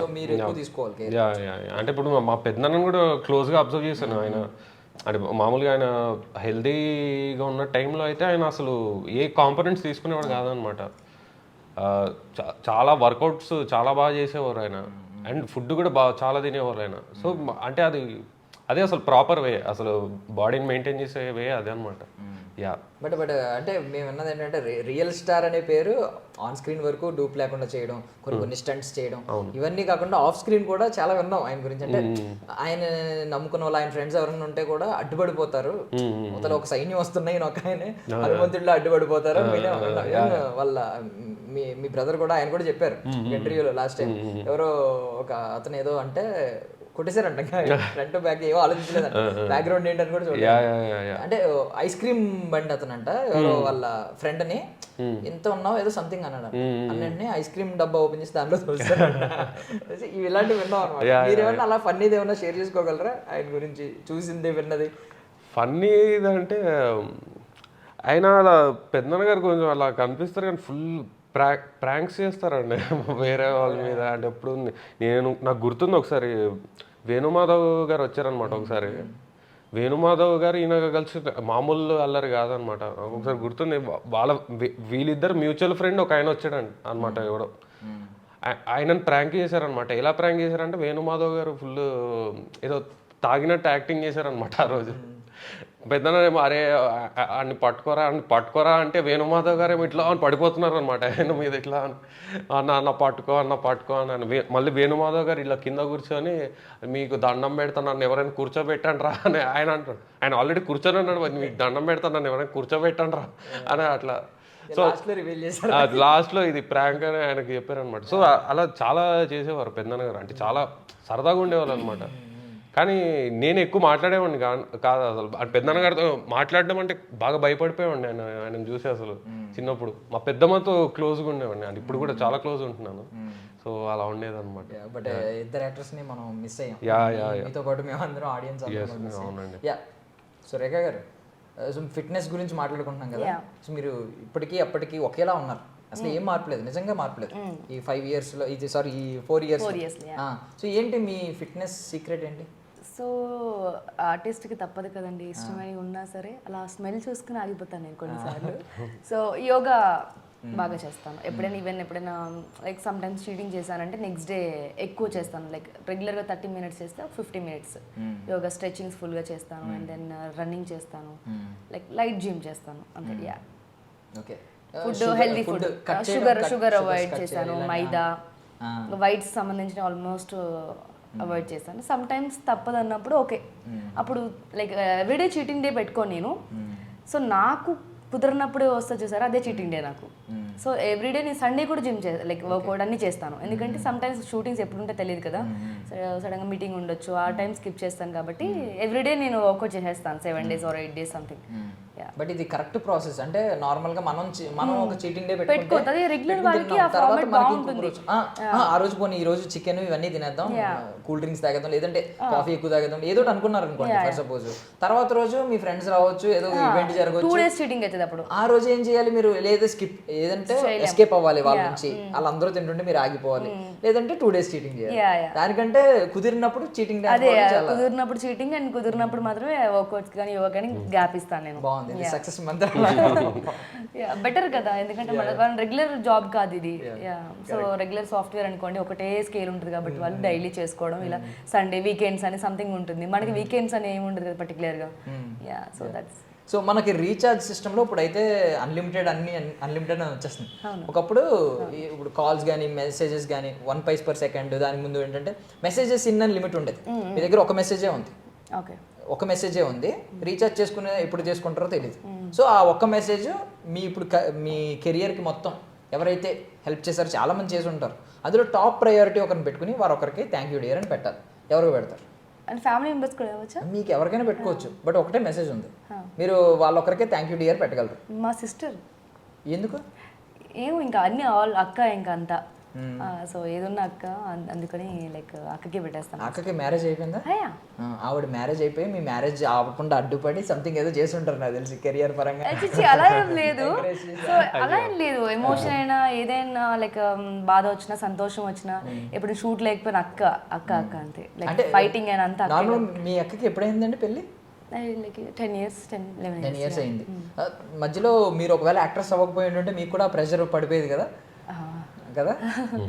సో మీరు ఎక్కువ తీసుకోవాలి. అంటే ఇప్పుడు మా పెద్దనాన్న కూడా క్లోజ్గా అబ్జర్వ్ చేశాను. ఆయన అంటే మామూలుగా ఆయన హెల్దీగా ఉన్న టైంలో అయితే ఆయన అసలు ఏ కాంపోనెంట్స్ తీసుకునేవాడు కాదనమాట. చాలా వర్కౌట్స్ చాలా బాగా చేసేవారు ఆయన, అండ్ ఫుడ్ కూడా చాలా తినేవారు ఆయన. సో అంటే అదే అసలు ప్రాపర్ వే, అసలు బాడీని మెయింటైన్ చేసే వే అదే అనమాట. బట్ అంటే మేము విన్నది ఏంటంటే రియల్ స్టార్ అనే పేరు ఆన్ స్క్రీన్ వరకు డూప్ లేకుండా చేయడం, కొన్ని స్టంట్స్ చేయడం, ఇవన్నీ కాకుండా ఆఫ్ స్క్రీన్ కూడా చాలా విన్నాం ఆయన గురించి. అంటే ఆయన నమ్ముకున్న వాళ్ళు, ఆయన ఫ్రెండ్స్ ఎవరైనా ఉంటే కూడా అడ్డుపడిపోతారు, అతను ఒక సైన్యం వస్తున్నాయి ఒక ఆయన హనుమంతుడిలో అడ్డుపడిపోతారు. వాళ్ళ మీ బ్రదర్ కూడా ఆయన కూడా చెప్పారు ఇంటర్వ్యూలో లాస్ట్ టైం. ఎవరో ఒక అతను ఏదో అంటే కొట్టేశారంట, ఫ్రంట్ బ్యాక్ ఏవో ఆలోచించలేదంట, బ్యాక్గ్రౌండ్ ఏంటని కూడా చూడాలి. అంటే ఐస్ క్రీమ్ బండి అతనంట, ఎవరో వాళ్ళ ఫ్రెండ్ ని ఎంత ఉన్నావు ఏదో సంథింగ్ అన్నాడు. అన్నింటినీ ఐస్ క్రీమ్ డబ్బా ఓపెన్ చేసి దాంట్లో చూస్తారంట. ఇలాంటివి విన్నాం అనమాట. మీరు ఏమన్నా అలా ఫన్నీది ఏమన్నా షేర్ చేసుకోగలరా ఆయన గురించి, చూసింది విన్నది? ఫన్నీది అంటే ఆయన అలా పెద్దనాన్న గారు కొంచెం అలా కనిపిస్తారు కానీ ఫుల్ ప్రాంక్స్ చేస్తారండి వేరే వాళ్ళ మీద. అంటే ఎప్పుడు నాకు గుర్తుంది ఒకసారి వేణుమాధవ్ గారు వచ్చారనమాట. ఒకసారి వేణుమాధవ్ గారు ఈయన కలిసి మామూలు అల్లరి కాదనమాట. ఒకసారి గుర్తుంది, వీళ్ళిద్దరు మ్యూచువల్ ఫ్రెండ్ ఒక ఆయన వచ్చాడు అనమాట ఎవడో, ఆయనను ప్రాంక్ చేశారనమాట. ఎలా ప్రాంక్ చేశారంటే వేణుమాధవ్ గారు ఫుల్ ఏదో తాగినట్టు యాక్టింగ్ చేశారనమాట ఆ రోజు. పెద్దనేమో అరే అన్ని పట్టుకోరా అంటే వేణుమాధవ్ గారు ఏమో ఇట్లా అని పడిపోతున్నారు అనమాట ఆయన మీద, ఇట్లా అన్న పట్టుకో అని. మళ్ళీ వేణుమాధవ్ గారు ఇలా కింద కూర్చొని మీకు దండం పెడతాను, నన్ను ఎవరైనా కూర్చోబెట్టండి రా అని ఆయన అంటాడు. ఆయన ఆల్రెడీ కూర్చొని అన్నాడు, మీకు దండం పెడతాను, నన్ను ఎవరైనా కూర్చోబెట్టండి రా అని అట్లా. సో లాస్ట్లో ఇది ప్రాంక్ అని ఆయనకు చెప్పారనమాట. సో అలా చాలా చేసేవారు పెద్దనాన్న గారు, అంటే చాలా సరదాగా ఉండేవాళ్ళు అనమాట. కానీ నేను ఎక్కువ మాట్లాడేవాడిని కాదు అసలు. పెద్దన్నగారితో మాట్లాడడం అంటే బాగా భయపడిపోయేవాడిని ఆయన చూసి అసలు. చిన్నప్పుడు మా పెద్దమ్మతో క్లోజ్గా ఉండేవాడిని, అంటే ఇప్పుడు కూడా చాలా క్లోజ్ ఉంటున్నాను. సో అలా ఉండేది అనమాట. బట్ ఇద్దరు యాక్టర్స్ ని మనం మిస్ అయ్యాం. యా మీతో పాటు మేము అందరం ఆడియన్స్. అవునండి. యా. సో రేఖ గారు, సో ఫిట్నెస్ గురించి మాట్లాడుకుంటున్నాం కదా. సో మీరు ఇప్పటికీ అప్పటికి ఒకేలా ఉన్నారు, అసలు ఏం మార్పలేదు, నిజంగా మార్పలేదు ఈ 5 yearsలో, ఇది సారీ ఈ 4 years. సో ఏంటి మీ ఫిట్నెస్ సీక్రెట్ ఏంటి? సో ఆర్టిస్ట్కి తప్పదు కదండి, ఇష్టమని ఉన్నా సరే అలా స్మెల్ చూసుకుని ఆగిపోతాను నేను కొన్నిసార్లు. సో యోగా బాగా చేస్తాను ఎప్పుడైనా, ఎప్పుడైనా లైక్ సమ్ టైమ్స్ చీటింగ్ చేశానంటే నెక్స్ట్ డే ఎక్కువ చేస్తాను. లైక్ రెగ్యులర్గా 30 minutes చేస్తే 50 minutes యోగా స్ట్రెచింగ్స్ ఫుల్గా చేస్తాను. అండ్ దెన్ రన్నింగ్ చేస్తాను, లైక్ లైట్ జిమ్ చేస్తాను అంతే. Yeah. Okay. Food healthy food, sugar avoid చేశాను, మైదా వైట్స్ సంబంధించిన ఆల్మోస్ట్ అవాయిడ్ చేశాను. సమ్ టైమ్స్ తప్పదు అన్నప్పుడు ఓకే, అప్పుడు లైక్ ఎవ్రీడే చీటింగ్ డే పెట్టుకోను నేను. సో నాకు కుదిరినప్పుడు వస్తా చూసారా, అదే చీటింగ్ డే నాకు. సో ఎవ్రీడే నేను సండే కూడా జిమ్ లైక్ వర్కౌట్ అన్ని చేస్తాను, ఎందుకంటే సమ్ టైమ్స్ షూటింగ్స్ ఎప్పుడు ఉంటే తెలియదు కదా, సడన్గా మీటింగ్ ఉండొచ్చు, ఆ టైం స్కిప్ చేస్తాను. కాబట్టి ఎవ్రీడే నేను వర్కౌట్ చేసేస్తాను 7 days or 8 days something. But ఇది కరెక్ట్ ప్రాసెస్, అంటే నార్మల్ గా మనం ఒక చీటింగ్ డే పెట్టుకుంటే రెగ్యులర్ వాళ్ళకి ఆ ఫార్మాట్ బాగుంటుంది. ఆ రోజు పోనీ ఈ రోజు చికెన్ ఇవన్నీ తినేద్దాం, కూల్ డ్రింక్స్ తాగేద్దాం, లేదంటే కాఫీ ఎక్కువ తాగేద్దాం, ఏదో అనుకున్నారు అనుకోండి ఫర్ సపోజ్. తర్వాత రోజు మీ ఫ్రెండ్స్ రావచ్చు, ఏదో ఈవెంట్ జరగవచ్చు, 2 days చీటింగ్ అవుతుంది అప్పుడు. ఆ రోజు ఏం చేయాలి మీరు? లేదా స్కిప్, ఏదంటే ఎస్కేప్ అవ్వాలి వాళ్ళ నుంచి, వాళ్ళందరూ తింటుంటే మీరు ఆగిపోవాలి, లేదంటే 2 days చీటింగ్ చేయాలి. దానికంటే కుదిరినప్పుడు చీటింగ్, అదే కుదిరినప్పుడు చీటింగ్ అండ్ కుదిరినప్పుడు మాత్రమే వర్కౌట్స్ కానీ యోగా కానీ గ్యాప్ ఇస్తాను నేను. బాగుంది, సక్సెస్ బెటర్ కదా, ఎందుకంటే మన రెగ్యులర్ జాబ్ కాదు ఇది. సో రెగ్యులర్ సాఫ్ట్వేర్ అనుకోండి, ఒకటే స్కేల్ ఉంటుంది కాబట్టి వాళ్ళు డైలీ చేసుకోవడం, ఇలా సండే వీకెండ్స్ అని సంథింగ్ ఉంటుంది. మనకి వీకెండ్స్ అని ఏమి ఉండదు కదా పర్టికులర్ గా. యా. So that's. సో మనకి రీఛార్జ్ సిస్టంలో ఇప్పుడు అయితే అన్లిమిటెడ్ అన్లిమిటెడ్ అని వచ్చేస్తుంది. ఒకప్పుడు ఇప్పుడు కాల్స్ కానీ మెసేజెస్ కానీ 1 paise per second, దాని ముందు ఏంటంటే మెసేజెస్ ఇన్ అని లిమిట్ ఉండేది. మీ దగ్గర ఒక మెసేజే ఉంది, ఒక మెసేజే ఉంది, రీఛార్జ్ చేసుకునే ఎప్పుడు చేసుకుంటారో తెలియదు. సో ఆ ఒక్క మెసేజ్ మీ ఇప్పుడు మీ కెరియర్కి మొత్తం ఎవరైతే హెల్ప్ చేశారో చాలా మంది చేసి ఉంటారు, అందులో టాప్ ప్రయారిటీ ఒకరిని పెట్టుకుని వారు ఒకరికి థ్యాంక్ యూ డియర్ అని పెట్టాలి. ఎవరికి పెడతారు? అండ్ ఫ్యామిలీ మెంబర్స్ కూడా ఇవ్వచ్చా? మీకు ఎవరికైనా పెట్టుకోవచ్చు, బట్ ఒకటే మెసేజ్ ఉంది, మీరు వాళ్ళొకరికే థ్యాంక్ యూ డియర్ పెట్టగలరు. మా సిస్టర్. ఎందుకు? ఏమో ఇంకా అన్ని ఆల్ అక్క ఇంకా అంతా. సో ఏదన్నా అక్క, అందుకని లైక్ అక్కకే పెట్టేస్తాను. అక్కకి మ్యారేజ్ అయిపోయిందా? ఆవిడ మ్యారేజ్ అయిపోయి మీ మ్యారేజ్ ఆపకుండా అడ్డుపడి సంథింగ్ ఏదో చేసి ఉంటారు నాకు తెలిసి కెరియర్ పరంగా. అలా ఏం లేదు, సో అలా ఏం లేదు. ఎమోషన్ అయినా ఏదైనా లైక్ బాధ వచ్చినా సంతోషం వచ్చినా ఎప్పుడు షూట్ లేకపోయినా అక్క అక్క అక్క అంతే. లైక్ ఫైటింగ్ అయినా అంతా. మీ అక్కకి ఎప్పుడైందండి పెళ్ళి? 10 years 11 years అయింది. మధ్యలో మీరు ఒకవేళ యాక్ట్రెస్ అవ్వకపోయి ఉంటే మీకు కూడా ప్రెషర్ పడిపోయేది కదా కదా.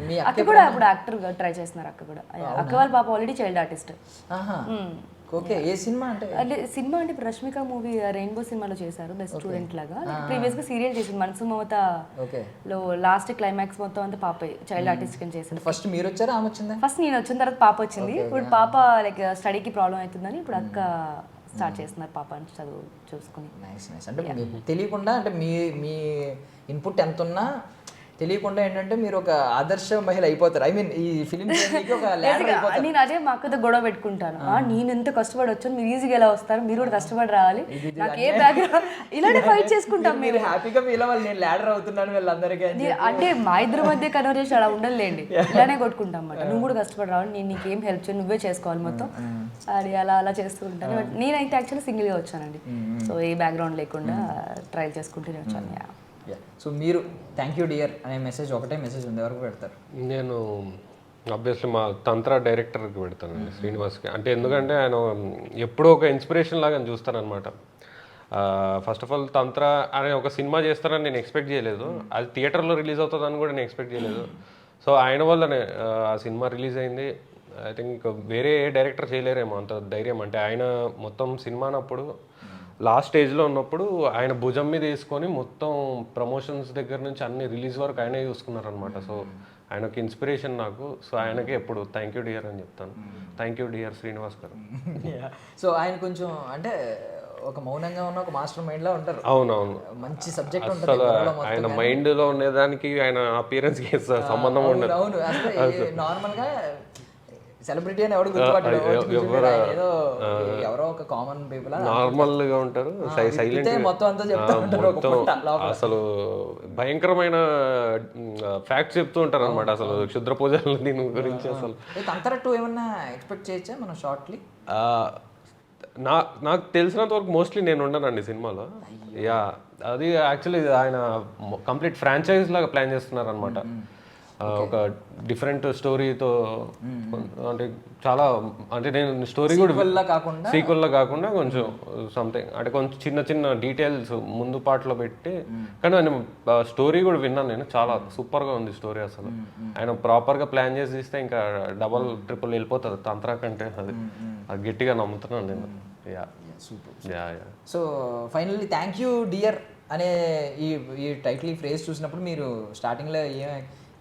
మీ అక్క కూడా అప్పుడు యాక్టర్ గా ట్రై చేస్తున్నారు. అక్క కూడా, అక్క వాళ్ళ పాప ఆల్రెడీ చైల్డ్ ఆర్టిస్ట్. ఓకే. ఏ సినిమా అంటే? సినిమా అంటే ఇప్పుడు రష్మిక మూవీ రెయిన్బో సినిమాలో చేశారు బెస్ట్ స్టూడెంట్ లాగా. ప్రీవియస్ గా సీరియల్ చేసింది మనసు మమత లో, లాస్ట్ క్లైమాక్స్ మొత్తం అంతా పాప చైల్డ్ ఆర్టిస్ట్ కింద చేసింది. ఫస్ట్ మీరు వచ్చారా ఆమె వచ్చిందా? ఫస్ట్ నేను వచ్చిన తర్వాత పాప వచ్చింది. ఇప్పుడు పాప లైక్ స్టడీకి ప్రాబ్లం అవుతుందని ఇప్పుడు అక్క స్టార్ట్ చేస్తున్నారు పాప అని చదువు చూసుకుని. Nice nice. అంటే తెలియకుండా, అంటే మీ ఇన్పుట్ ఎంత ఉన్నా తెలియకుండా ఏంటంటే మీరు ఒక ఆదర్శ మహిళ అయిపోతారు. ఐ మీన్ ఈ ఫిలిం ఒక నేను అదే మా అక్కతో గొడవ పెట్టుకుంటాను. నేను ఎంత కష్టపడి వచ్చాను, మీరు ఈజీగా ఎలా వస్తారు, మీరు కూడా కష్టపడి రావాలి, నాకు ఏ బ్యాక్గ్రౌండ్, ఇలానే ఫైట్ చేసుకుంటాం మేము. హ్యాపీగా ఫీల్ అవ్వాలి, నేను ల్యాడర్ అవుతున్నాను వీళ్ళందరికీ అంటే మా ఇద్దరి మధ్య కన్వర్జేషన్ అలా ఉండలేండి, ఇలానే కొట్టుకుంటాం అన్నమాట. నువ్వు కూడా కష్టపడి రావాలి, నేను నీకేం హెల్ప్ చేయను, నువ్వే చేసుకోవాలి మొత్తం, అది అలా అలా చేస్తూ ఉంటాను. బట్ నేనైతే యాక్చువల్లీ సింగిల్గా వచ్చానండి. సో ఏ బ్యాక్గ్రౌండ్ లేకుండా ట్రయల్ చేసుకుంటూనే వచ్చాను. సో మీరు థ్యాంక్ యూ డియర్ అనే మెసేజ్, ఒకటే మెసేజ్ ఉంది, ఎవరికి పెడతారు? నేను ఆబ్వియస్లీ మా తంత్ర డైరెక్టర్కి పెడతానండి, శ్రీనివాస్కి. అంటే ఎందుకంటే ఆయన ఎప్పుడూ ఒక ఇన్స్పిరేషన్ లాగా చూస్తానమాట. ఫస్ట్ ఆఫ్ ఆల్ తంత్ర అనే ఒక సినిమా చేస్తారని నేను ఎక్స్పెక్ట్ చేయలేదు, అది థియేటర్లో రిలీజ్ అవుతుందని కూడా నేను ఎక్స్పెక్ట్ చేయలేదు. సో ఆయన వల్లనే ఆ సినిమా రిలీజ్ అయింది. ఐ థింక్ వేరే ఏ డైరెక్టర్ చేయలేరేమో అంత ధైర్యం. అంటే ఆయన మొత్తం సినిమానప్పుడు లాస్ట్ స్టేజ్లో ఉన్నప్పుడు ఆయన భుజం మీద వేసుకొని మొత్తం ప్రమోషన్స్ దగ్గర నుంచి అన్ని రిలీజ్ వరకు ఆయనే చూసుకున్నారనమాట. సో ఆయనకి ఇన్స్పిరేషన్ నాకు. సో ఆయనకి ఎప్పుడు థ్యాంక్ యూ డియర్ అని చెప్తాను. థ్యాంక్ యూ డియర్ శ్రీనివాస్ గారు. సో ఆయన కొంచెం అంటే ఒక మౌనంగా ఉన్న ఒక మాస్టర్ మైండ్ లా ఉంటారు. అవునవును, మంచి సబ్జెక్ట్ ఉంటుంది. ఆయన మైండ్ లో ఉండేదానికి ఆయన అపియరెన్స్ కి సంబంధం ఉండదు. అవును, అసలు నార్మల్ గా సెలబ్రిటీ అని ఎవడు గుర్తుపట్టాడు ఏదో ఎవరో ఒక కామన్ పీపుల్ నార్మల్ గా ఉంటారు, సైలెంట్ మొత్తం అంతా చెప్తా ఉంటారు ఒక పుట్ట లోపల. అసలు భయంకరమైన ఫ్యాక్ట్స్ చెప్తూ ఉంటారు అనమాట అసలు క్షుద్ర పూజలు దీని గురించి. అసలు అంతర 2 ఏమన్నా ఎక్స్పెక్ట్ చేయొచ్చా మనం షార్ట్లీ? నాకు తెలిసినంత వరకు మోస్ట్లీ నేను ఉండనండి సినిమాలో. యా, అది యాక్చువల్లీ ఆయన కంప్లీట్ ఫ్రాంచైజ్ లాగా ప్లాన్ చేస్తున్నారు అనమాట. ఒక డిఫరెంట్ స్టోరీతో, అంటే చాలా, అంటే నేను స్టోరీ కూడా సీక్వెల్ లా కాకుండా కొంచెం సంథింగ్ అంటే కొంచెం చిన్న చిన్న డీటెయిల్స్ ముందు పాటలో పెట్టి, కానీ ఆయన స్టోరీ కూడా విన్నాను నేను, చాలా సూపర్ గా ఉంది స్టోరీ. అసలు ఆయన ప్రాపర్ గా ప్లాన్ చేసి ఇస్తే ఇంకా డబల్ ట్రిపుల్ వెళ్ళిపోతుంది తంత్రా కంటే. అది గట్టిగా నమ్ముతున్నాను నేను. Yeah super. Yeah yeah. So finally thank you dear అనే ఈ టైటిల్, ఈ ఫ్రేజ్ చూసినప్పుడు మీరు స్టార్టింగ్లో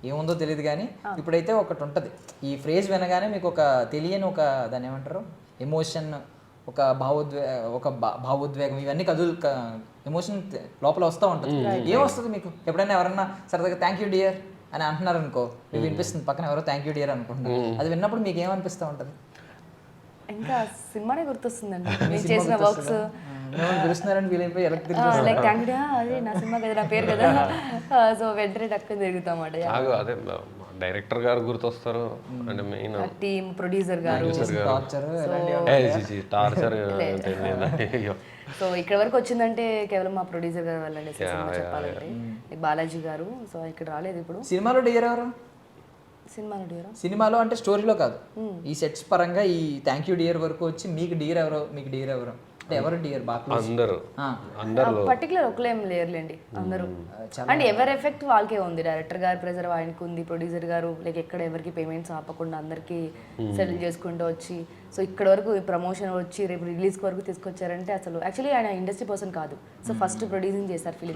ఏముందో తెలియదు కానీ ఇప్పుడైతే ఒకటి ఉంటుంది, ఈ ఫ్రేజ్ వినగానే మీకు ఒక తెలియని ఒక దాన్ని ఏమంటారు ఎమోషన్, ఒక భావోద్వేగం, ఇవన్నీ ఎమోషన్ లోపల వస్తూ ఉంటుంది. ఏమొస్తుంది మీకు ఎప్పుడైనా ఎవరన్నా సరదాగా థ్యాంక్ యూ డియర్ అని అంటున్నారు అనుకో, మీకు వినిపిస్తుంది పక్కన ఎవరో థ్యాంక్ యూ డియర్ అనుకుంటున్నారు, అది విన్నప్పుడు మీకు ఏమనిపిస్తూ ఉంటుంది? ఇంకా సినిమానే గుర్తొస్తుందండి, నేను చేసిన వర్క్స్. పిలుస్తున్నారని ఫీల్ అయిపోయి లైక్ థ్యాంక్ యూ, అదే నా సినిమా కదా, నా పేరు కదా, సో వెంటనే టక్కుని తిరుగుతాం అన్నమాట. అదే డైరెక్టర్ గారు గుర్తొస్తారు, అంటే మెయిన్ టీమ్, ప్రొడ్యూసర్ గారు, టార్చర్. సో ఇక్కడ వరకు వచ్చిందంటే కేవలం మా ప్రొడ్యూసర్ గారు వెళ్ళండి సినిమా చెప్పాలంటే, బాలాజీ గారు. సో ఇక్కడ రాలేదు ఇప్పుడు. సినిమాలో డియర్ ఎవరు? సినిమాలో అంటే స్టోరీలో కాదు, ఈ సెట్స్ పరంగా ఈ థ్యాంక్ యూ డియర్ వరకు వచ్చి మీకు డియర్ ఎవరో, మీకు డియర్ ఎవరో, అంటే ఎవరు డియర్ బాగా అందరూ పర్టికులర్ ఒకలేం లేరులేండి, అందరూ. అంటే ఎవరి ఎఫెక్ట్ వాళ్ళకే ఉంది, డైరెక్టర్ గారు ప్రెజర్ ఆయనకు ఉంది, ప్రొడ్యూసర్ గారు లైక్ ఎక్కడ ఎవరికి పేమెంట్స్ ఆపకుండా అందరికి సెటిల్ చేసుకుంటూ వచ్చి, సో ఇక్కడ వరకు ప్రమోషన్ వచ్చి రేపు రిలీజ్ వరకు తీసుకొచ్చారంటే అసలు యాక్చువల్లీ ఆయన ఇండస్ట్రీ పర్సన్ కాదు. సో ఫస్ట్ ప్రొడ్యూసింగ్ చేశారు ఫిలిం,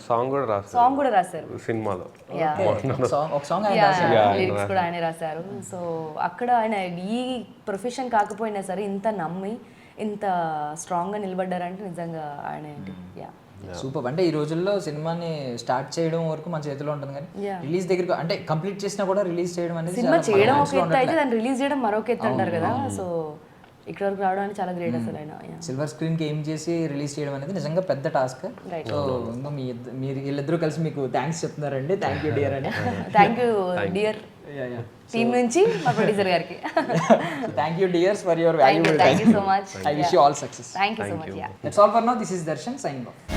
సాంగ్ కూడా రాశారు సినిమాలో, లిరిక్స్ కూడా ఆయనే రాశారు. సో అక్కడ ఆయన ఈ ప్రొఫెషన్ కాకపోయినా సరే ఇంత నమ్మి ఇంత స్ట్రాంగ్గా నిలబడ్డారంటే నిజంగా ఆయన ఏంటి. Yeah super. అంటే ఈ రోజుల్లో సినిమాని స్టార్ట్ చేయడం వరకు మన చేతిలో ఉంటుంది, కానీ రిలీజ్ దగ్గర అంటే కంప్లీట్ చేసినా కూడా రిలీజ్ చేయడం అనేది, సినిమా చేయడం ఒక ఎత్తు అయితే దాన్ని రిలీజ్ చేయడం మరొక ఎత్తు అంటారు కదా. సో ఇక్కడ వరకు రావడానికి చాలా గ్రేట్ అసలు ఆయన. సిల్వర్ స్క్రీన్ కి ఏం చేసి రిలీజ్ చేయడం అనేది నిజంగా పెద్ద టాస్క్. సో మీరు వీళ్ళిద్దరూ కలిసి మీకు థ్యాంక్స్ చెప్తున్నారండి, థ్యాంక్ యూ డియర్ అని. థ్యాంక్ యూ డియర్ టీమ్ నుంచి మా ప్రొడ్యూసర్ గారికి. Thank you dears for your valuable time. Thank you so much. I wish you all success. Thank you so much. Yeah. That's all for now. This is Darshan signing off.